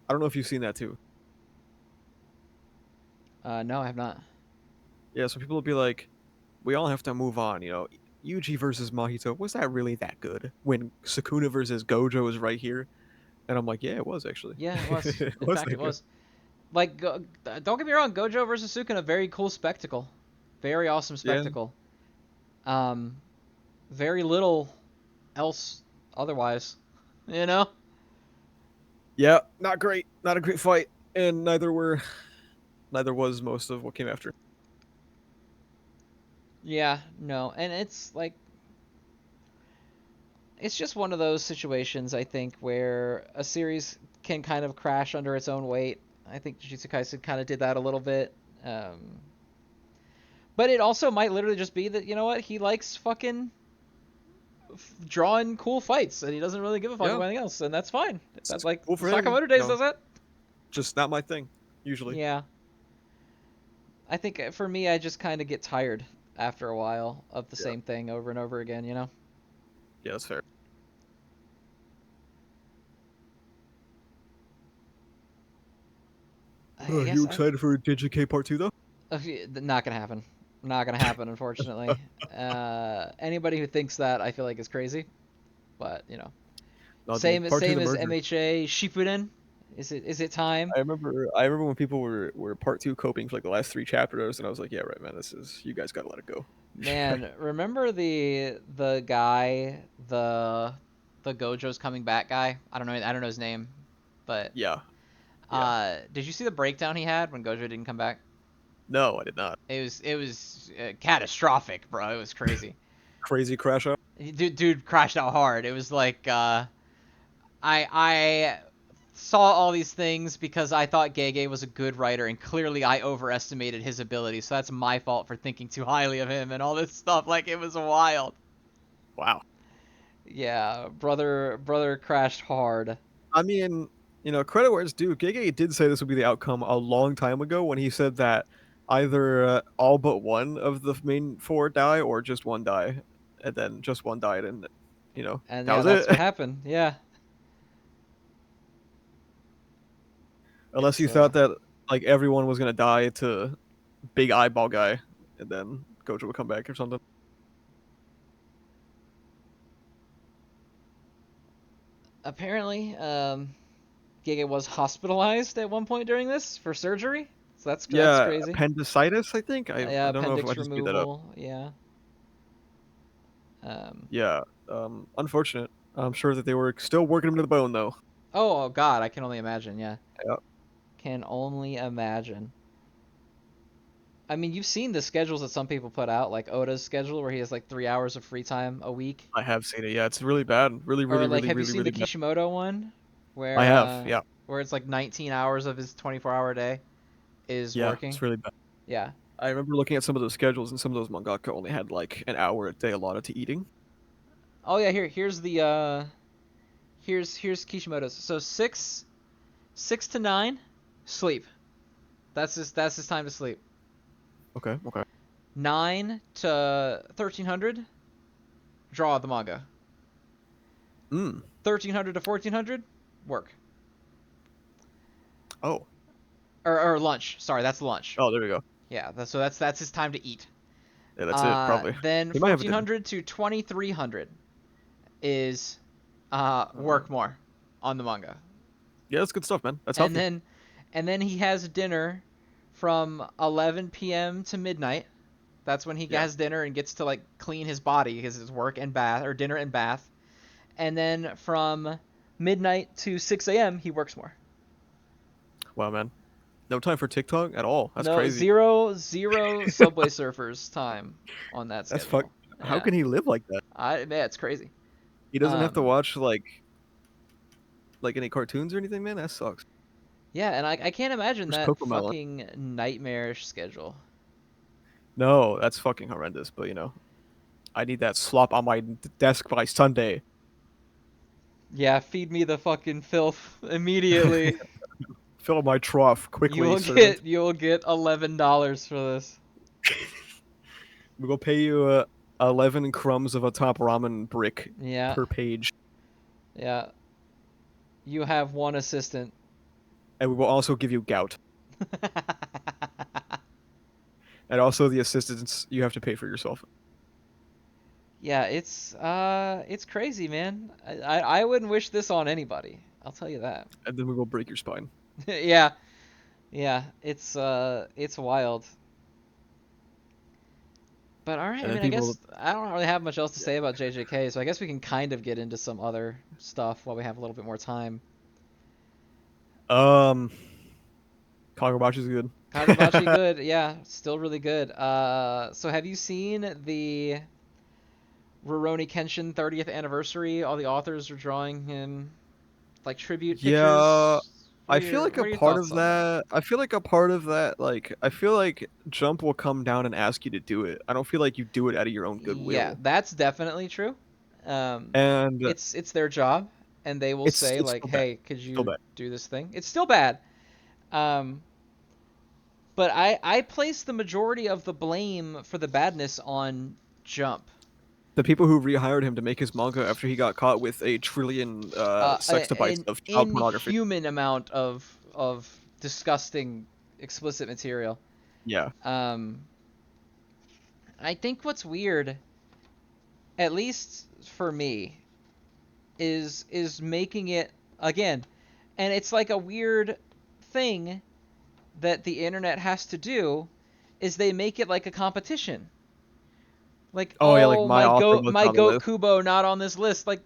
I don't know if you've seen that too. No, I have not. Yeah, so people will be like, "We all have to move on." Yuji versus Mahito, was that really that good? When Sukuna versus Gojo is right here, and I'm like, "Yeah, it was actually. Yeah, it was. It In was fact, that it good." was. Like, don't get me wrong, Gojo versus Sukuna, very cool spectacle, very awesome Yeah, spectacle. Um, very little else otherwise, you know? yeah, not great, not a great fight, and neither was most of what came after. Yeah, no, and it's like it's just one of those situations I think where a series can kind of crash under its own weight. I think Jujutsu Kaisen kind of did that a little bit. Um, but it also might literally just be that what he likes fucking drawing cool fights and he doesn't really give a fuck Yeah, about anything else, and that's fine. That it's like cool for him. Sakamoto Days does that. Just not my thing usually. Yeah, I think for me I just kind of get tired after a while of the Yeah, same thing over and over again. yeah, that's fair. I guess You excited for JJK Part 2 though? not gonna happen. Not gonna happen, unfortunately. Anybody who thinks that, I feel like is crazy. But No, dude. same Part 2, same the as merger. MHA Shippuden. Is it time? I remember when people were part two coping for like the last three chapters, and I was like, yeah, right, man, this is you guys gotta let it go. Man, remember the guy, the Gojo's coming back guy? I don't know his name, but Yeah, yeah. did you see the breakdown he had when Gojo didn't come back? No, I did not. It was catastrophic, bro. It was crazy. Crazy crash out. Dude crashed out hard. It was like I saw all these things because I thought Gege was a good writer, and clearly I overestimated his ability. So that's my fault for thinking too highly of him and all this stuff. Like it was wild. Wow. Yeah, brother crashed hard. I mean, credit where it's due. Gege did say this would be the outcome a long time ago when he said that either all but one of the main four die or just one die, and then just one died, and And that yeah, was that's it. what happened. Yeah. Unless It's you thought that like everyone was gonna die to big eyeball guy, and then Gojo would come back or something. apparently Gege was hospitalized at one point during this for surgery. So that's Yeah, crazy. appendicitis, I think. Yeah, I don't know if I appendix just made that up. removal. Yeah. Um Yeah, unfortunate. I'm sure that they were still working him to the bone though. oh god, I can only imagine. Yeah. Yeah, Can only imagine. I mean, you've seen the schedules that some people put out, like Oda's schedule, where he has like 3 hours of free time a week, I have seen it. Yeah, it's really bad. Really, or really, like, really, have you really, seen the really bad. Kishimoto one, I have. Yeah, where it's like 19 hours of his 24-hour day is yeah, it's working? really bad. Yeah. I remember looking at some of those schedules, and some of those mangaka only had like an hour a day allotted to eating. Oh yeah, here's Kishimoto's. So six to nine, sleep. That's his time to sleep. Okay, okay. 9 to 1300, draw the manga. Mm. 1300 to 1400, work. Oh, Or lunch. Sorry, that's lunch. oh, there we go. Yeah, so that's his time to eat. Yeah, that's it. Probably. Then He might have a dinner. 1400 to 2300 is Uh, work more on the manga. yeah, that's good stuff, man. That's And healthy. then he has dinner from 11 p.m. to midnight. That's when he Yeah. has dinner and gets to like clean his body because it's work and bath, or dinner and bath. And then from midnight to 6 a.m. he works more. Wow, man. No time for TikTok at all. That's No, crazy. zero Subway Surfers time on that That's fuck. schedule. How Yeah, can he live like that? yeah, it's crazy. He doesn't have to Um, watch like any cartoons or anything, man. That sucks. yeah, and I can't imagine Where's that Cocomelon? fucking nightmarish schedule. No, that's fucking horrendous. But I need that slop on my desk by Sunday. Yeah, feed me the fucking filth immediately. Fill my trough You quickly, will servant. get you will get $11 for this. We will pay you 11 crumbs of a top ramen brick Yeah, per page, yeah. You have one assistant. and we will also give you gout. And also the assistants you have to pay for yourself. Yeah, it's crazy, man. I wouldn't wish this on anybody. I'll tell you that. And then we will break your spine. Yeah, yeah. It's wild. But all right, I And then mean, I people, guess I don't really have much else to yeah. say about JJK, so I guess we can kind of get into some other stuff while we have a little bit more time. Um, Kagurabachi is good. Kagurabachi, good, yeah, still really good. So have you seen the Rurouni Kenshin 30th anniversary? All the authors are drawing him like tribute Yeah, pictures. What I are feel your like what a are your part thoughts of on that? that. I feel like a part of that. Like, I feel like Jump will come down and ask you to do it. I don't feel like you do it out of your own Yeah, goodwill. that's definitely true. Um, And it's their job, and they will say it's like, still bad. "Hey, could Still you bad. do this thing?" It's still bad. Um, but I place the majority of the blame for the badness on Jump. The people who rehired him to make his manga after he got caught with a trillion sextabytes An of child pornography. inhuman amount of disgusting explicit material. Yeah. Um, I think what's weird, at least for me, is making it again. And it's like a weird thing that the internet has to do is they make it like a competition. Like, Oh yeah, like oh, my author wasn't my on the goat list. Kubo not on this list. Like,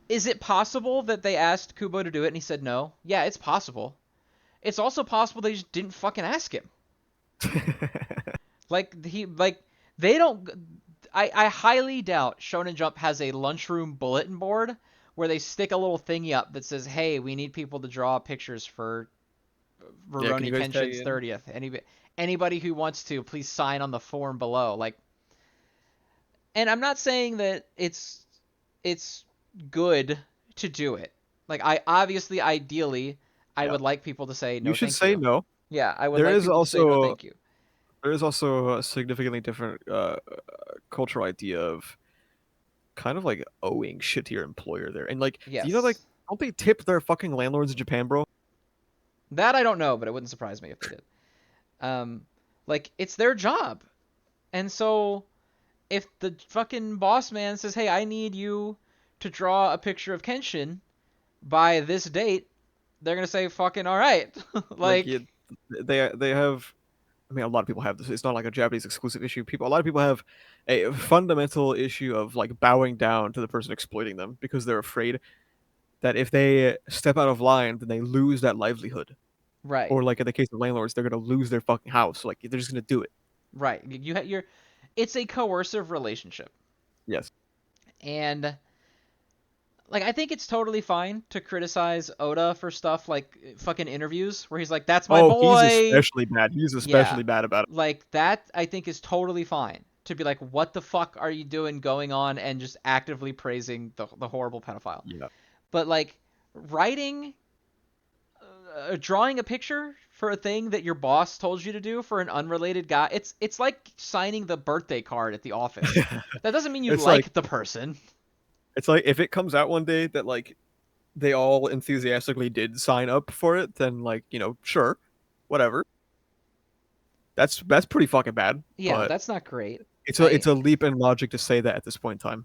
is it possible that they asked Kubo to do it and he said no? Yeah, it's possible. It's also possible they just didn't fucking ask him. Like they don't. I highly doubt Shonen Jump has a lunchroom bulletin board where they stick a little thingy up that says, "Hey, we need people to draw pictures for Yeah, can Rurouni you guys tag Kenshin's in? 30th. Anybody who wants to, please sign on the form below." Like, and I'm not saying that it's good to do it. Like, I obviously, ideally, I Yeah. would like people to say You no, should thank say you. no. Yeah, I would There like is people to say no, also thank you. there is also a significantly different cultural idea of kind of like owing shit to your employer there. And like, do you know like Yes, don't they tip their fucking landlords in Japan, bro? that I don't know, but it wouldn't surprise me if they did. Um, like it's their job, and so if the fucking boss man says, "Hey, I need you to draw a picture of Kenshin by this date," they're gonna say, "Fucking all right." Like Like, they have. I mean, a lot of people have this. It's not like a Japanese exclusive issue. A lot of people have a fundamental issue of like bowing down to the person exploiting them because they're afraid that if they step out of line, then they lose that livelihood. right, Or like in the case of landlords, they're gonna lose their fucking house. Like they're just gonna do it. right. You're. It's a coercive relationship, Yes. and like I think it's totally fine to criticize Oda for stuff like fucking interviews where he's like, "That's my Oh, he's boy." especially bad. He's Yeah. especially bad about it. Like that I think is totally fine. To be like, what the fuck are you doing going on and just actively praising the horrible pedophile. Yeah. But like writing drawing a picture for a thing that your boss told you to do for an unrelated guy, it's like signing the birthday card at the office. That doesn't mean you it's like like the person. it's like if it comes out one day that like they all enthusiastically did sign up for it, then like, sure, whatever. That's pretty fucking bad, Yeah, but that's not great. it's a leap in logic to say that at this point in time.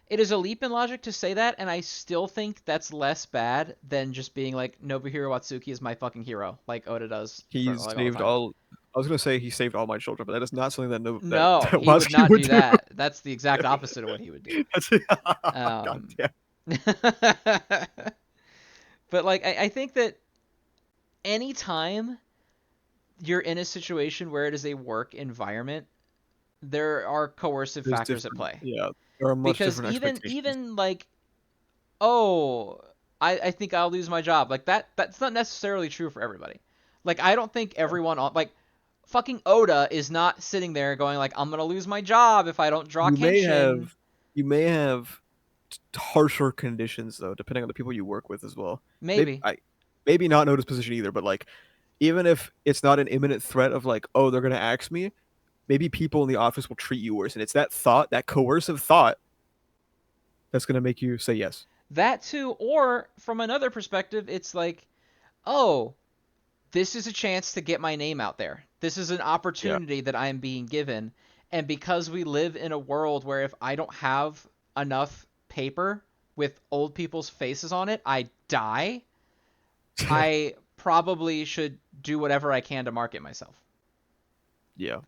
It is a leap in logic to say that, and I still think that's less bad than just being like Nobuhiro Watsuki is my fucking hero, like Oda does for He's like all the saved time. all I was gonna say he saved all my children, but that is not something that no that, No, that he would Watsuki not would do do. that. That's the exact opposite of what he would do. That's God Um, damn. but like I think that anytime you're in a situation where it is a work environment, there are coercive There's factors at different play. yeah, there are much Because different even expectations. even like, oh, I think I'll lose my job. Like that's not necessarily true for everybody. Like I don't think Yeah. everyone on like fucking Oda is not sitting there going like I'm gonna lose my job if I don't draw You may have Kenshin. you may have harsher conditions though, depending on the people you work with as well. Maybe Maybe. I maybe not Notice position either, but like even if it's not an imminent threat of like, oh, they're gonna axe me, maybe people in the office will treat you worse. And it's that thought, that coercive thought, that's gonna make you say yes. That too, or from another perspective, it's like, oh, this is a chance to get my name out there. This is an Yeah. opportunity that I am being given. And because we live in a world where if I don't have enough paper with old people's faces on it, I die, I probably should do whatever I can to market myself. Yeah.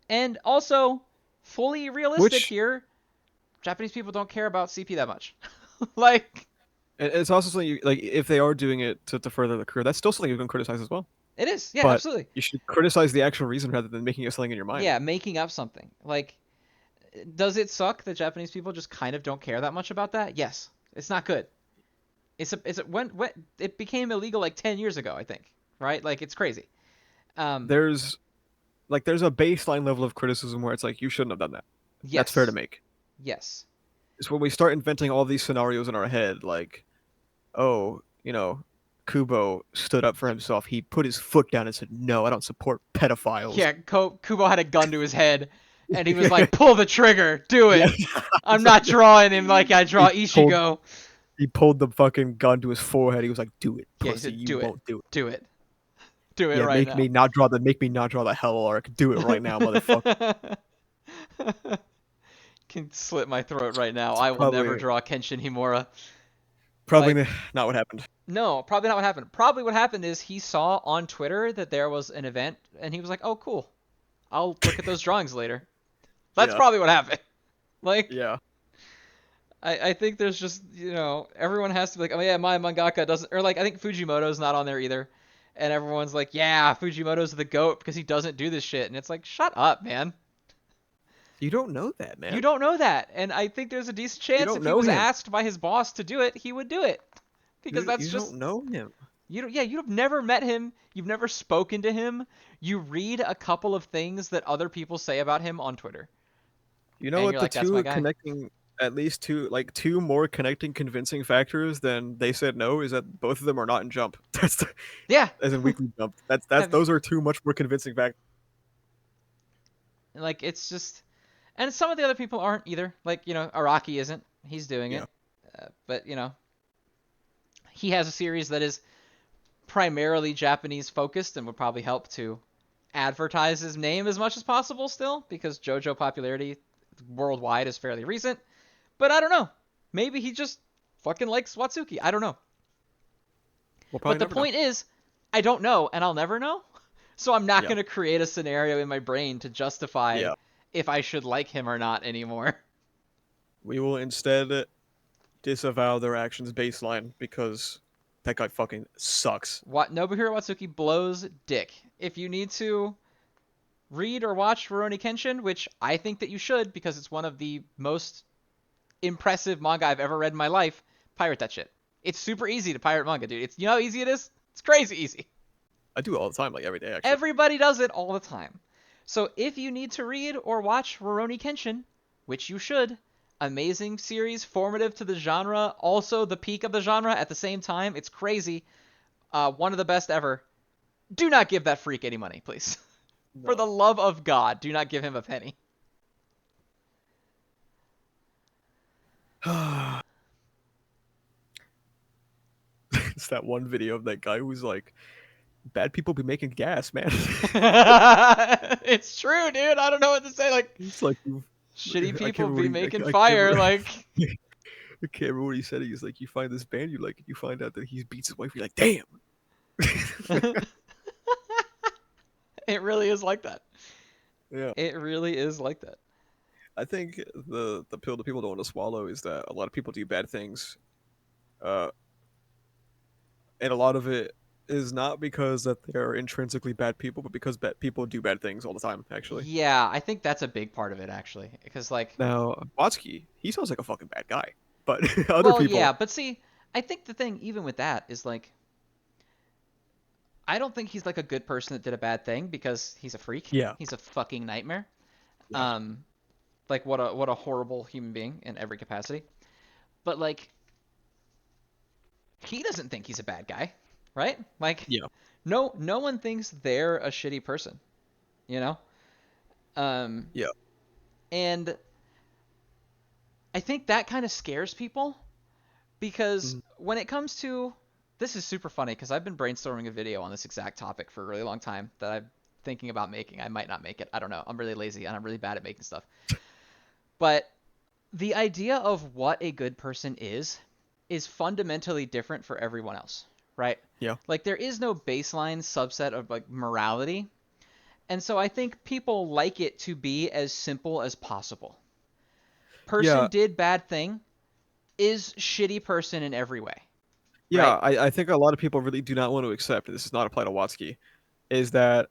And also, fully realistic Which here, Japanese people don't care about CP that much. Like, it's also something like if they are doing it to further the career, that's still something you can criticize as well. it is. Yeah, But absolutely. you should criticize the actual reason rather than making it something in your mind. Yeah, making up something. Like, does it suck that Japanese people just kind of don't care that much about that? Yes. It's not good. When it became illegal like 10 years ago, I think. Right? Like it's crazy. Um There's there's a baseline level of criticism where it's like you shouldn't have done that. That's fair to yes. make. Yes. It's when we start inventing all these scenarios in our head, like, oh, Kubo stood up for himself. He put his foot down and said, "No, I don't support pedophiles." Yeah, Kubo had a gun to his head and he was like, "Pull the trigger. Do Yeah, it. I'm it's not like drawing him like I draw he pulled Ishigo." he pulled the fucking gun to his forehead. He was like, "Do it, Yeah, he pussy. said, You "Do it. won't do it. Do it. Do it Yeah, right now." make me not draw the hell arc. Do it right now, motherfucker." Can slit my throat right now. It's I will never draw Kenshin Himura. probably Like not what happened. No, probably not what happened. Probably what happened is he saw on Twitter that there was an event, and he was like, "Oh, cool. I'll look at those drawings later." That's Yeah, probably what happened. Like, yeah. I think there's just, everyone has to be like, "Oh yeah, my mangaka doesn't," or like I think Fujimoto's not on there either, and everyone's like, "Yeah, Fujimoto's the goat because he doesn't do this shit," and it's like, shut up, man. You don't know that, You man. don't know that, and I think there's a decent You chance don't if he know was him. asked by his boss to do it, he would do it because that's You just. don't know him. You don't, yeah, you've never met him, you've never spoken to him. You read a couple of things that other people say about him on Twitter, You know and what? you're The like, that's my two guy. connecting, at least two more connecting convincing factors than they said no is that both of them are not in Jump. Yeah. As in Weekly Jump. That's Have you, those are two much more convincing factors. like it's just, and some of the other people aren't either. Like, Araki isn't. He's doing Yeah. it. But, he has a series that is primarily Japanese focused and would probably help to advertise his name as much as possible still because JoJo popularity worldwide is fairly recent. But I don't know. Maybe he just fucking likes Watsuki. I don't know. We'll But probably the never know. point is, I don't know and I'll never know. So I'm not Yeah. going to create a scenario in my brain to justify Yeah. if I should like him or not anymore. We will instead disavow their actions baseline because that guy fucking sucks. What Nobuhiro Watsuki blows dick. If you need to read or watch Rurouni Kenshin, which I think that you should because it's one of the most impressive manga I've ever read in my life, pirate that shit. It's super easy to pirate manga, dude. It's, how easy it is? It's crazy easy. I do it all the time, like every day actually. Everybody does it all the time. So if you need to read or watch Rurouni Kenshin, which you should, amazing series, formative to the genre, also the peak of the genre at the same time. It's crazy. One of the best ever. Do not give that freak any money, please. For the No. love of God, do not give him a penny. It's that one video of that guy who's like, bad people be making gas, man. It's true, dude. I don't know what to say. Like, It's like you shitty I can't people remember what be he, making I can't fire. remember, Like, I can't remember what he said. He's like, you find this band you like, you find out that he beats his wife. You're like, damn. it really is like that. Yeah, It really is like that. I think the pill that people don't want to swallow is that a lot of people do bad things, uh, and a lot of it is not because that they're intrinsically bad people, but because bad people do bad things all the time. Actually, Yeah, I think that's a big part of it, actually. Because, like, now Watsky, he sounds like a fucking bad guy, but other well, people, yeah, but see, I think the thing, even with that, is like, I don't think he's like a good person that did a bad thing because he's a freak. yeah, He's a fucking nightmare. yeah, Um, like what a horrible human being in every capacity. But like, he doesn't think he's a bad guy, right? Like, yeah, no one thinks they're a shitty person, you know. Um, yeah. and I think that kind of scares people because Mhm. when it comes to this is super funny because I've been brainstorming a video on this exact topic for a really long time that I'm thinking about making. I might not make it. I don't know. I'm really lazy and I'm really bad at making stuff. But the idea of what a good person is fundamentally different for everyone else, right? Yeah, Like there is no baseline subset of like morality. And so I think people like it to be as simple as possible. Person yeah, did bad thing is shitty person in every way, yeah. right? I think a lot of people really do not want to accept, and this is not apply to Watsky, is that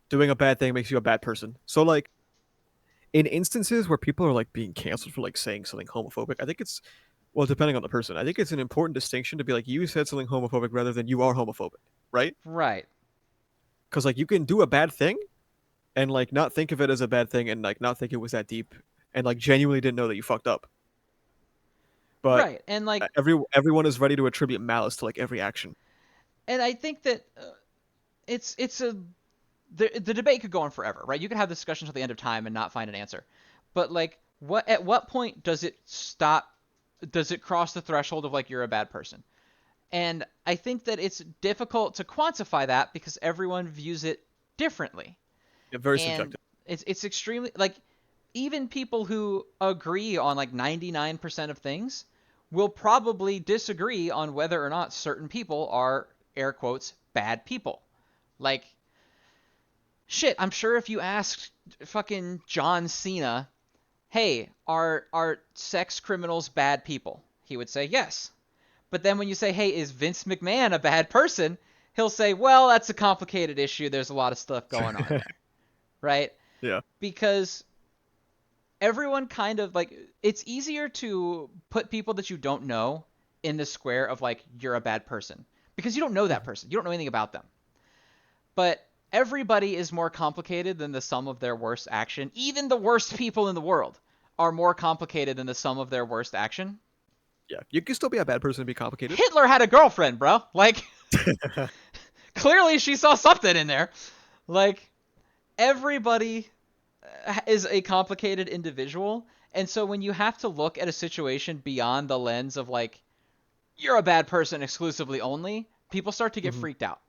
doing a bad thing makes you a bad person. So like in instances where people are like being canceled for like saying something homophobic, I think it's well, depending on the person, I think it's an important distinction to be like you said something homophobic rather than you are homophobic, right? Right. Because like you can do a bad thing and like not think of it as a bad thing and like not think it was that deep and like genuinely didn't know that you fucked up. But Right. And like everyone is ready to attribute malice to like every action. and I think that it's a the debate could go on forever, right? You could have this discussion until the end of time and not find an answer. But like what point does it stop, does it cross the threshold of like you're a bad person? And I think that it's difficult to quantify that because everyone views it differently. Yeah, very And subjective. it's extremely like even people who agree on like 99% of things will probably disagree on whether or not certain people are, air quotes, bad people. Like, shit, I'm sure if you asked fucking John Cena, hey, are sex criminals bad people? He would say yes. But then when you say, hey, is Vince McMahon a bad person? He'll say, well, that's a complicated issue. There's a lot of stuff going on there. Right? Yeah. Because everyone kind of like, it's easier to put people that you don't know in the square of like, you're a bad person. Because you don't know that person. You don't know anything about them. But everybody is more complicated than the sum of their worst action. Even the worst people in the world are more complicated than the sum of their worst action. Yeah. You can still be a bad person and be complicated. Hitler had a girlfriend, bro. Like, clearly she saw something in there. Like, everybody is a complicated individual. And so when you have to look at a situation beyond the lens of, like, you're a bad person exclusively only, people start to get freaked out.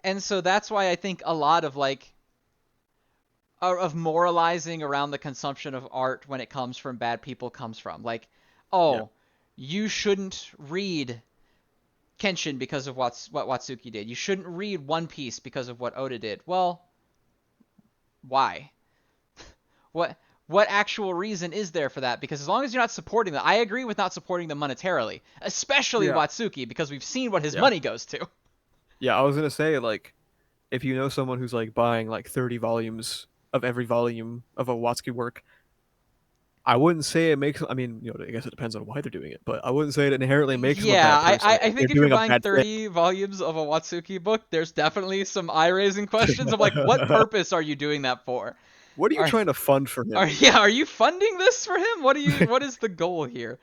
And so that's why I think a lot of, like, of moralizing around the consumption of art when it comes from bad people comes from. Like, oh, you shouldn't read Kenshin because of what Watsuki did. You shouldn't read One Piece because of what Oda did. Well, why? What actual reason is there for that? Because as long as you're not supporting them, I agree with not supporting them monetarily, especially Watsuki, because we've seen what his money goes to. Yeah, I was gonna say, like, if you know someone who's like buying like 30 volumes of every volume of a Watsuki work, I wouldn't say it makes. I mean, I guess it depends on why they're doing it, but I wouldn't say it inherently makes them a Yeah, bad person I if they're think if you're doing a buying bad thing. 30 volumes of a Watsuki book, there's definitely some eye-raising questions of like, what purpose are you doing that for? What are you Are trying to fund for him? are you funding this for him? What is the goal here?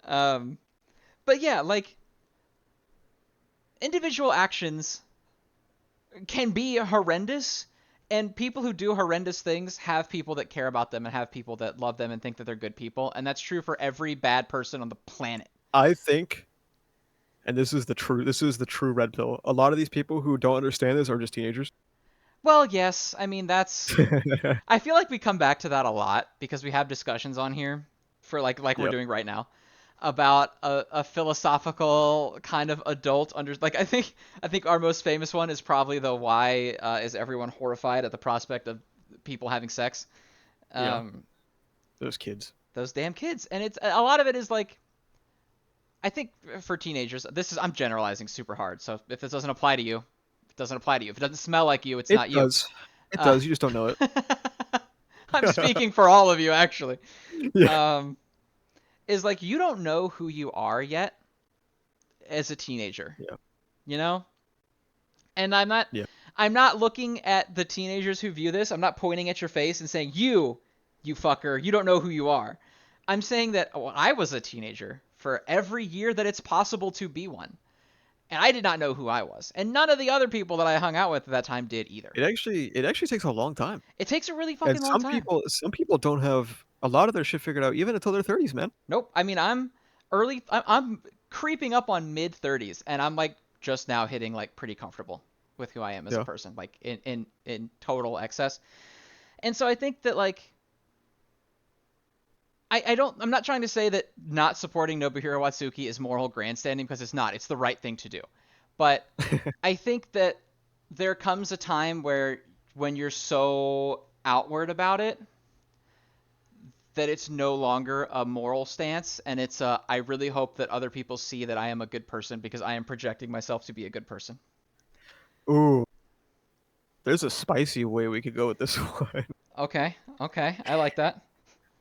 Um, but yeah, like, individual actions can be horrendous, and people who do horrendous things have people that care about them and have people that love them and think that they're good people, and that's true for every bad person on the planet. I think, and this is the true red pill. A lot of these people who don't understand this are just teenagers. Well, yes, I mean that's I feel like we come back to that a lot because we have discussions on here for like we're Yep. doing right now about a philosophical kind of adult like I think our most famous one is probably the why is everyone horrified at the prospect of people having sex. Yeah. Um, Those kids. those damn kids, and it's a lot of it is like I think for teenagers I'm generalizing super hard, so if this doesn't apply to you, it doesn't apply to you. If it doesn't smell like you, it's It not you. does. It Uh, does. You just don't know it. I'm speaking for all of you, actually. Yeah. Um, is like you don't know who you are yet as a teenager, Yeah. you know? And Yeah. I'm not looking at the teenagers who view this. I'm not pointing at your face and saying, you fucker, you don't know who you are. I'm saying that I was a teenager for every year that it's possible to be one. And I did not know who I was. And none of the other people that I hung out with at that time did either. It actually takes a long time. It takes a really And fucking long some time. people some people don't have a lot of their shit figured out even until their 30s, man. Nope. I mean, I'm creeping up on mid 30s, and I'm like just now hitting like pretty comfortable with who I am as a Yeah. person, like in total excess. And so I think that like I'm not trying to say that not supporting Nobuhiro Watsuki is moral grandstanding, because it's not. It's the right thing to do. But I think that there comes a time where when you're so outward about it that it's no longer a moral stance, and it's I really hope that other people see that I am a good person because I am projecting myself to be a good person. Ooh, there's a spicy way we could go with this one. Okay, okay, I like that.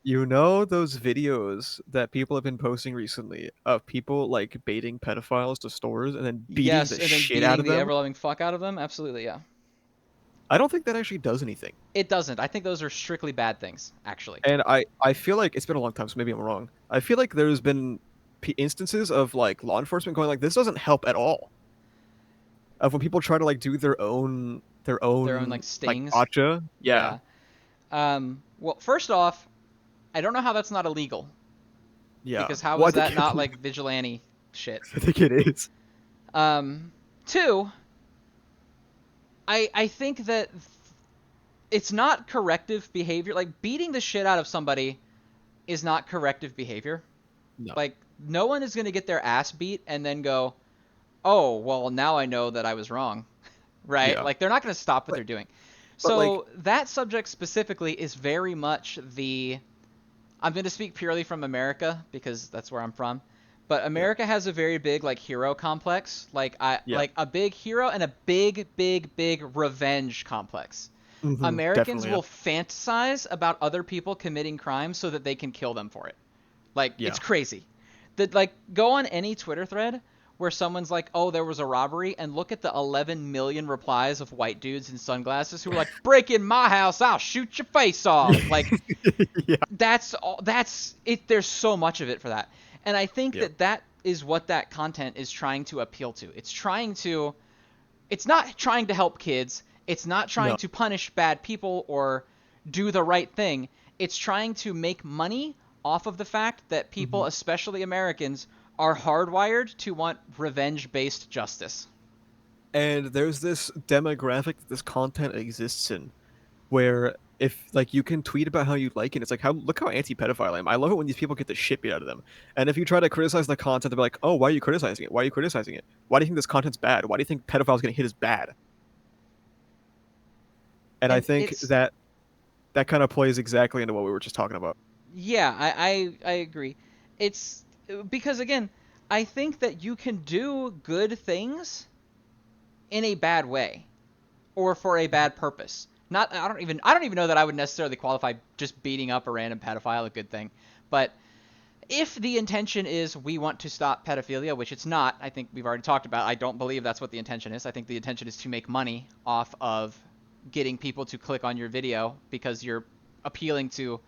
You know those videos that people have been posting recently of people like baiting pedophiles to stores and then beating Yes, the and then shit out beating of the them? ever loving fuck out of them. Absolutely, yeah. I don't think that actually does anything. It doesn't. I think those are strictly bad things, actually. And I feel like it's been a long time, so maybe I'm wrong. I feel like there's been instances of like law enforcement going like this doesn't help at all. Of when people try to like do their Their own like own like stings. gotcha. Yeah. Yeah. Well, first off, I don't know how that's not illegal, Yeah. because how Well, I is that think not like vigilante shit? I think it is. Um, Two, I think that it's not corrective behavior. Like beating the shit out of somebody is not corrective behavior. No. Like No one is going to get their ass beat and then go, oh, well, now I know that I was wrong, right? Yeah. Like, they're not going to stop what But they're doing. like, So that subject specifically is very much the. I'm going to speak purely from America because that's where I'm from. But yeah, America has a very big like hero complex, yeah, like a big hero and a big, big, big revenge complex. Americans definitely, yeah, will fantasize about other people committing crimes so that they can kill them for it. Like it's yeah. crazy. That like go on any Twitter thread where someone's like, "Oh, there was a robbery," and look at the 11 million replies of white dudes in sunglasses who are like, "Break in my house, I'll shoot your face off." Like Yeah, that's all. That's it. There's so much of it for that, and I think yeah, that that is what that content is trying to appeal to. It's trying to. It's not trying to help kids. It's not trying no, to punish bad people or do the right thing. It's trying to make money off of the fact that people, hmm especially Americans, are hardwired to want revenge-based justice. and there's this demographic that this content exists in, where if like you can tweet about how you like it, it's like how look how anti-pedophile I am. I love it when these people get the shit beat out of them. And if you try to criticize the content, they're like, "Oh, why are you criticizing it? Why are you criticizing it? Why do you think this content's bad? Why do you think pedophiles getting hit is bad?" And I And think it's that that kind of plays exactly into what we were just talking about. yeah, I agree. It's because again, I think that you can do good things in a bad way or for a bad purpose. Not I don't even know that I would necessarily qualify just beating up a random pedophile a good thing. But if the intention is we want to stop pedophilia, which it's not, I think we've already talked about. I don't believe that's what the intention is. I think the intention is to make money off of getting people to click on your video because you're appealing to.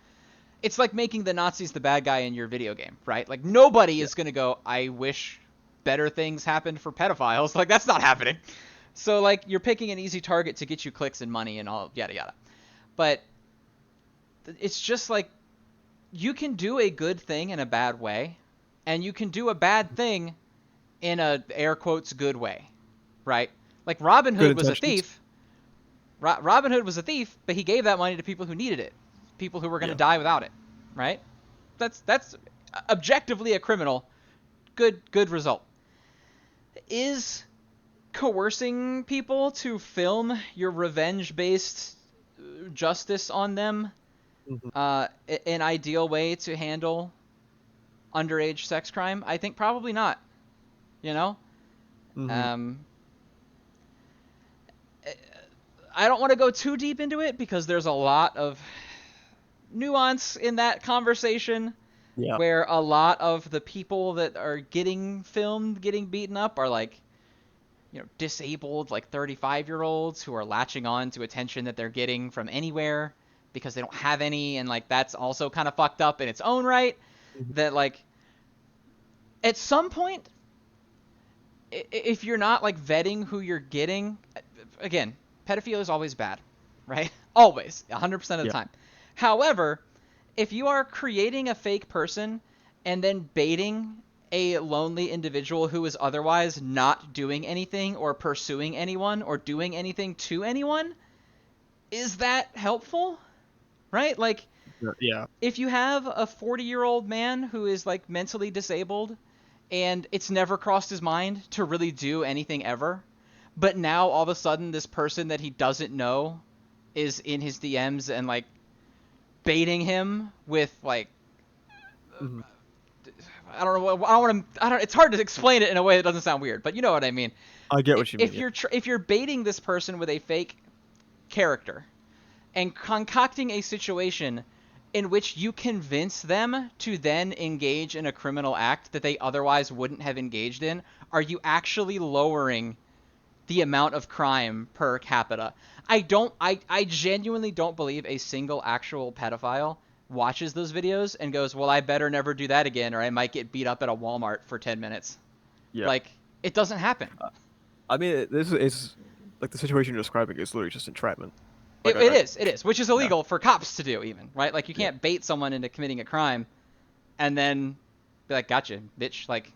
It's like making the Nazis the bad guy in your video game, right? Like nobody Yeah. is going to go, I wish better things happened for pedophiles. Like that's not happening. So like you're picking an easy target to get you clicks and money and all yada yada. But it's just like you can do a good thing in a bad way, and you can do a bad thing in a air quotes good way, right? Like Robin Good Hood was a intentions. thief. Robin Hood was a thief, but he gave that money to people who needed it, people who were going to Yeah. die without it, right? That's objectively a criminal. Good result. Is coercing people to film your revenge-based justice on them hmm an ideal way to handle underage sex crime? I think probably not. You know, hmm um, I don't want to go too deep into it because there's a lot of nuance in that conversation Yeah. where a lot of the people that are getting filmed getting beaten up are like disabled like 35-year-olds who are latching on to attention that they're getting from anywhere because they don't have any, and like that's also kind of fucked up in its own right. hmm That like at some point, if you're not like vetting who you're getting, again, pedophilia is always bad, right? Always, 100% of the Yeah. time. However, if you are creating a fake person and then baiting a lonely individual who is otherwise not doing anything or pursuing anyone or doing anything to anyone, is that helpful? Right? Like, Yeah. if you have a 40-year-old man who is like mentally disabled and it's never crossed his mind to really do anything ever, but now all of a sudden this person that he doesn't know is in his DMs and like baiting him with like hmm I don't know. I don't want to. I don't. It's hard to explain it in a way that doesn't sound weird, but you know what I mean. I get what you mean. If Yeah. you're baiting this person with a fake character and concocting a situation in which you convince them to then engage in a criminal act that they otherwise wouldn't have engaged in, are you actually lowering the amount of crime per capita? I genuinely don't believe a single actual pedophile watches those videos and goes, "Well, I better never do that again or I might get beat up at a Walmart for 10 minutes." Yeah. Like it doesn't happen. I mean, this is like the situation you're describing is literally just entrapment. Like, It is, which is yeah, illegal for cops to do even, right? Like you yeah, can't bait someone into committing a crime and then be like, "Gotcha, bitch." Like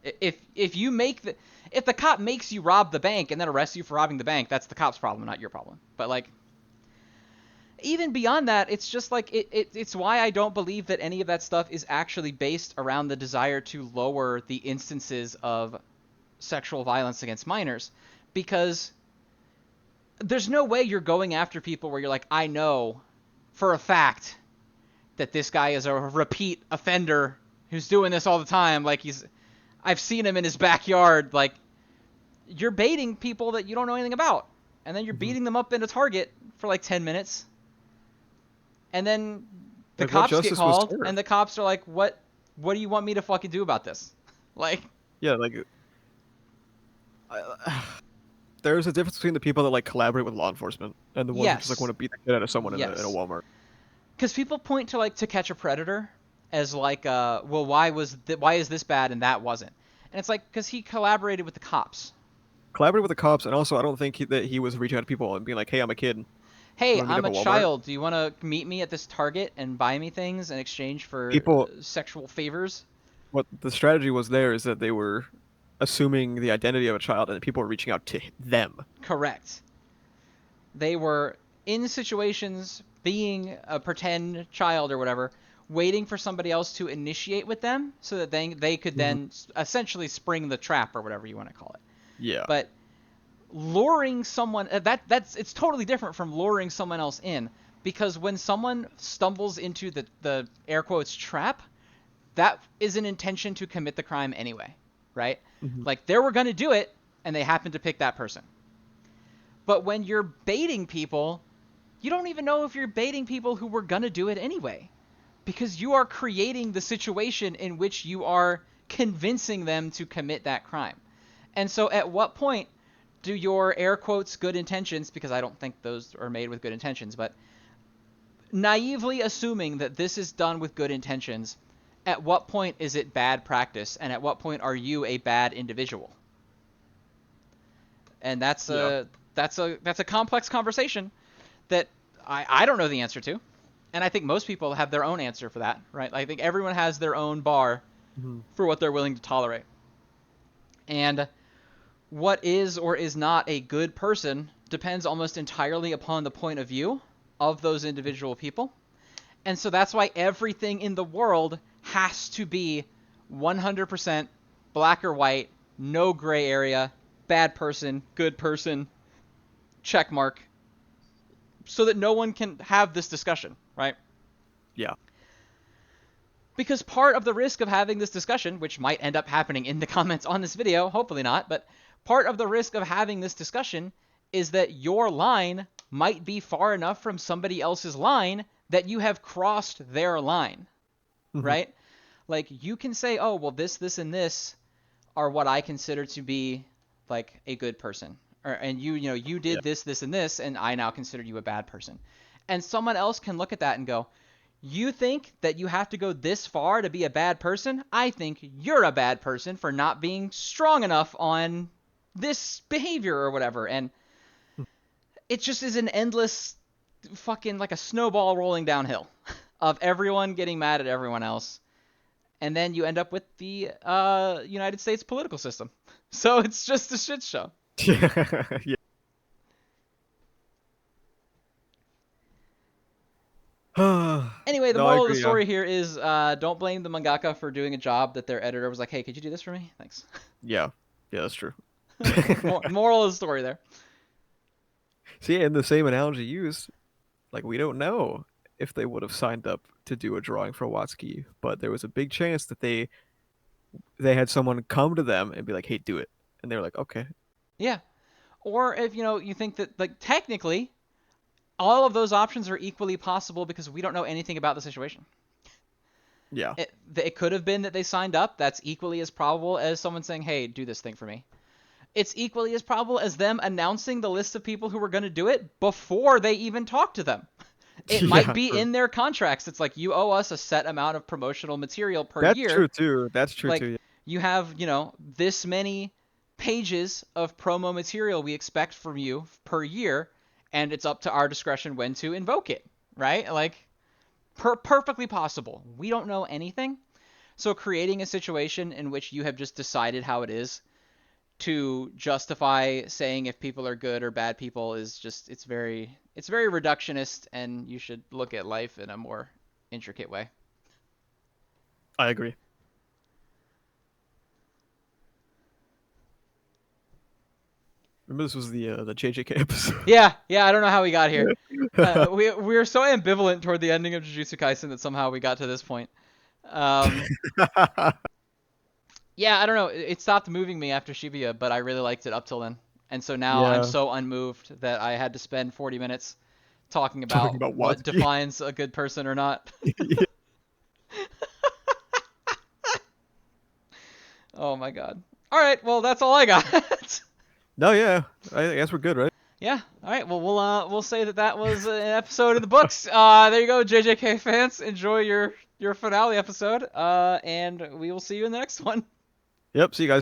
if you make the if the cop makes you rob the bank and then arrests you for robbing the bank, that's the cop's problem, not your problem. But like even beyond that, it's just like it's why I don't believe that any of that stuff is actually based around the desire to lower the instances of sexual violence against minors, because there's no way you're going after people where you're like, I know for a fact that this guy is a repeat offender who's doing this all the time. Like I've seen him in his backyard. Like, you're baiting people that you don't know anything about, and then you're beating them up in a Target for like 10 minutes, and then the Like, what cops get justice was called, served? and the cops are like, what do you want me to fucking do about this? Like, Yeah, like I, there's a difference between the people that like collaborate with law enforcement and the ones who just like want yes, to beat the shit out of someone in a yes. Walmart. Because people point to like To Catch a Predator as like, well, why is this bad and that wasn't? And it's like, because he collaborated with the cops. Collaborate with the cops, and also I don't think that he was reaching out to people and being like, "Hey, I'm a kid. You Hey, want to meet I'm up a at Walmart?" child. Do you want to meet me at this Target and buy me things in exchange for People, sexual favors? what the strategy was there is that they were assuming the identity of a child, and people were reaching out to them. Correct. They were in situations being a pretend child or whatever, waiting for somebody else to initiate with them so that they could Mhm. then essentially spring the trap or whatever you want to call it. Yeah. But luring someone that's it's totally different from luring someone else in, because when someone stumbles into the air quotes trap, that is an intention to commit the crime anyway, right? Mhm. Like, they were going to do it and they happened to pick that person. But when you're baiting people, you don't even know if you're baiting people who were going to do it anyway, because you are creating the situation in which you are convincing them to commit that crime. And so at what point do your air quotes good intentions, because I don't think those are made with good intentions, but naively assuming that this is done with good intentions, at what point is it bad practice, and at what point are you a bad individual? And Yeah. that's a complex conversation that I don't know the answer to. And I think most people have their own answer for that, right? I think everyone has their own bar Mhm. for what they're willing to tolerate. And what is or is not a good person depends almost entirely upon the point of view of those individual people. And so that's why everything in the world has to be 100% black or white, no gray area, bad person, good person, check mark, so that no one can have this discussion, right? Yeah. Because part of the risk of having this discussion, which might end up happening in the comments on this video, hopefully not, but part of the risk of having this discussion is that your line might be far enough from somebody else's line that you have crossed their line, Mhm. right? Like, you can say, oh, well, this, and this are what I consider to be like a good person. And you Yeah. did this, and this, and I now consider you a bad person. And someone else can look at that and go, you think that you have to go this far to be a bad person? I think you're a bad person for not being strong enough on this behavior or whatever. And it just is an endless fucking, like a snowball rolling downhill of everyone getting mad at everyone else. And then you end up with the United States political system. So it's just a shit show. Yeah. Anyway, the No, I moral of the agree. Yeah. story here is don't blame the mangaka for doing a job that their editor was like, hey, could you do this for me? Thanks. Yeah. Yeah, that's true. Moral of the story there. See, in the same analogy used, like we don't know if they would have signed up to do a drawing for Watsky, but there was a big chance that they had someone come to them and be like, "Hey, do it," and they were like, "Okay." Yeah. Or if you think that, like, technically all of those options are equally possible because we don't know anything about the situation. Yeah. It could have been that they signed up. That's equally as probable as someone saying, hey, do this thing for me. It's equally as probable as them announcing the list of people who were going to do it before they even talked to them. It might Yeah. be True. in their contracts. It's like, you owe us a set amount of promotional material per That's year. true too. That's true Like, too. you have, this many pages of promo material we expect from you per year, and it's up to our discretion when to invoke it, right? Like, perfectly possible. We don't know anything. So creating a situation in which you have just decided how it is to justify saying if people are good or bad people is just it's very reductionist, and you should look at life in a more intricate way. I agree. Remember this was the JJK episode. Yeah, I don't know how we got here. We were so ambivalent toward the ending of Jujutsu Kaisen that somehow we got to this point. Um, yeah, I don't know. It stopped moving me after Shibuya, but I really liked it up till then. And so now I'm Yeah, so unmoved that I had to spend 40 minutes talking talking about about what Watsuki. defines a good person or not. Yeah. Oh my god. All right, well that's all I got. No, yeah, I guess we're good, right? Yeah. All right. Well, we'll say that was an episode in the books. There you go, JJK fans. Enjoy your finale episode. And we will see you in the next one. Yep. See you guys.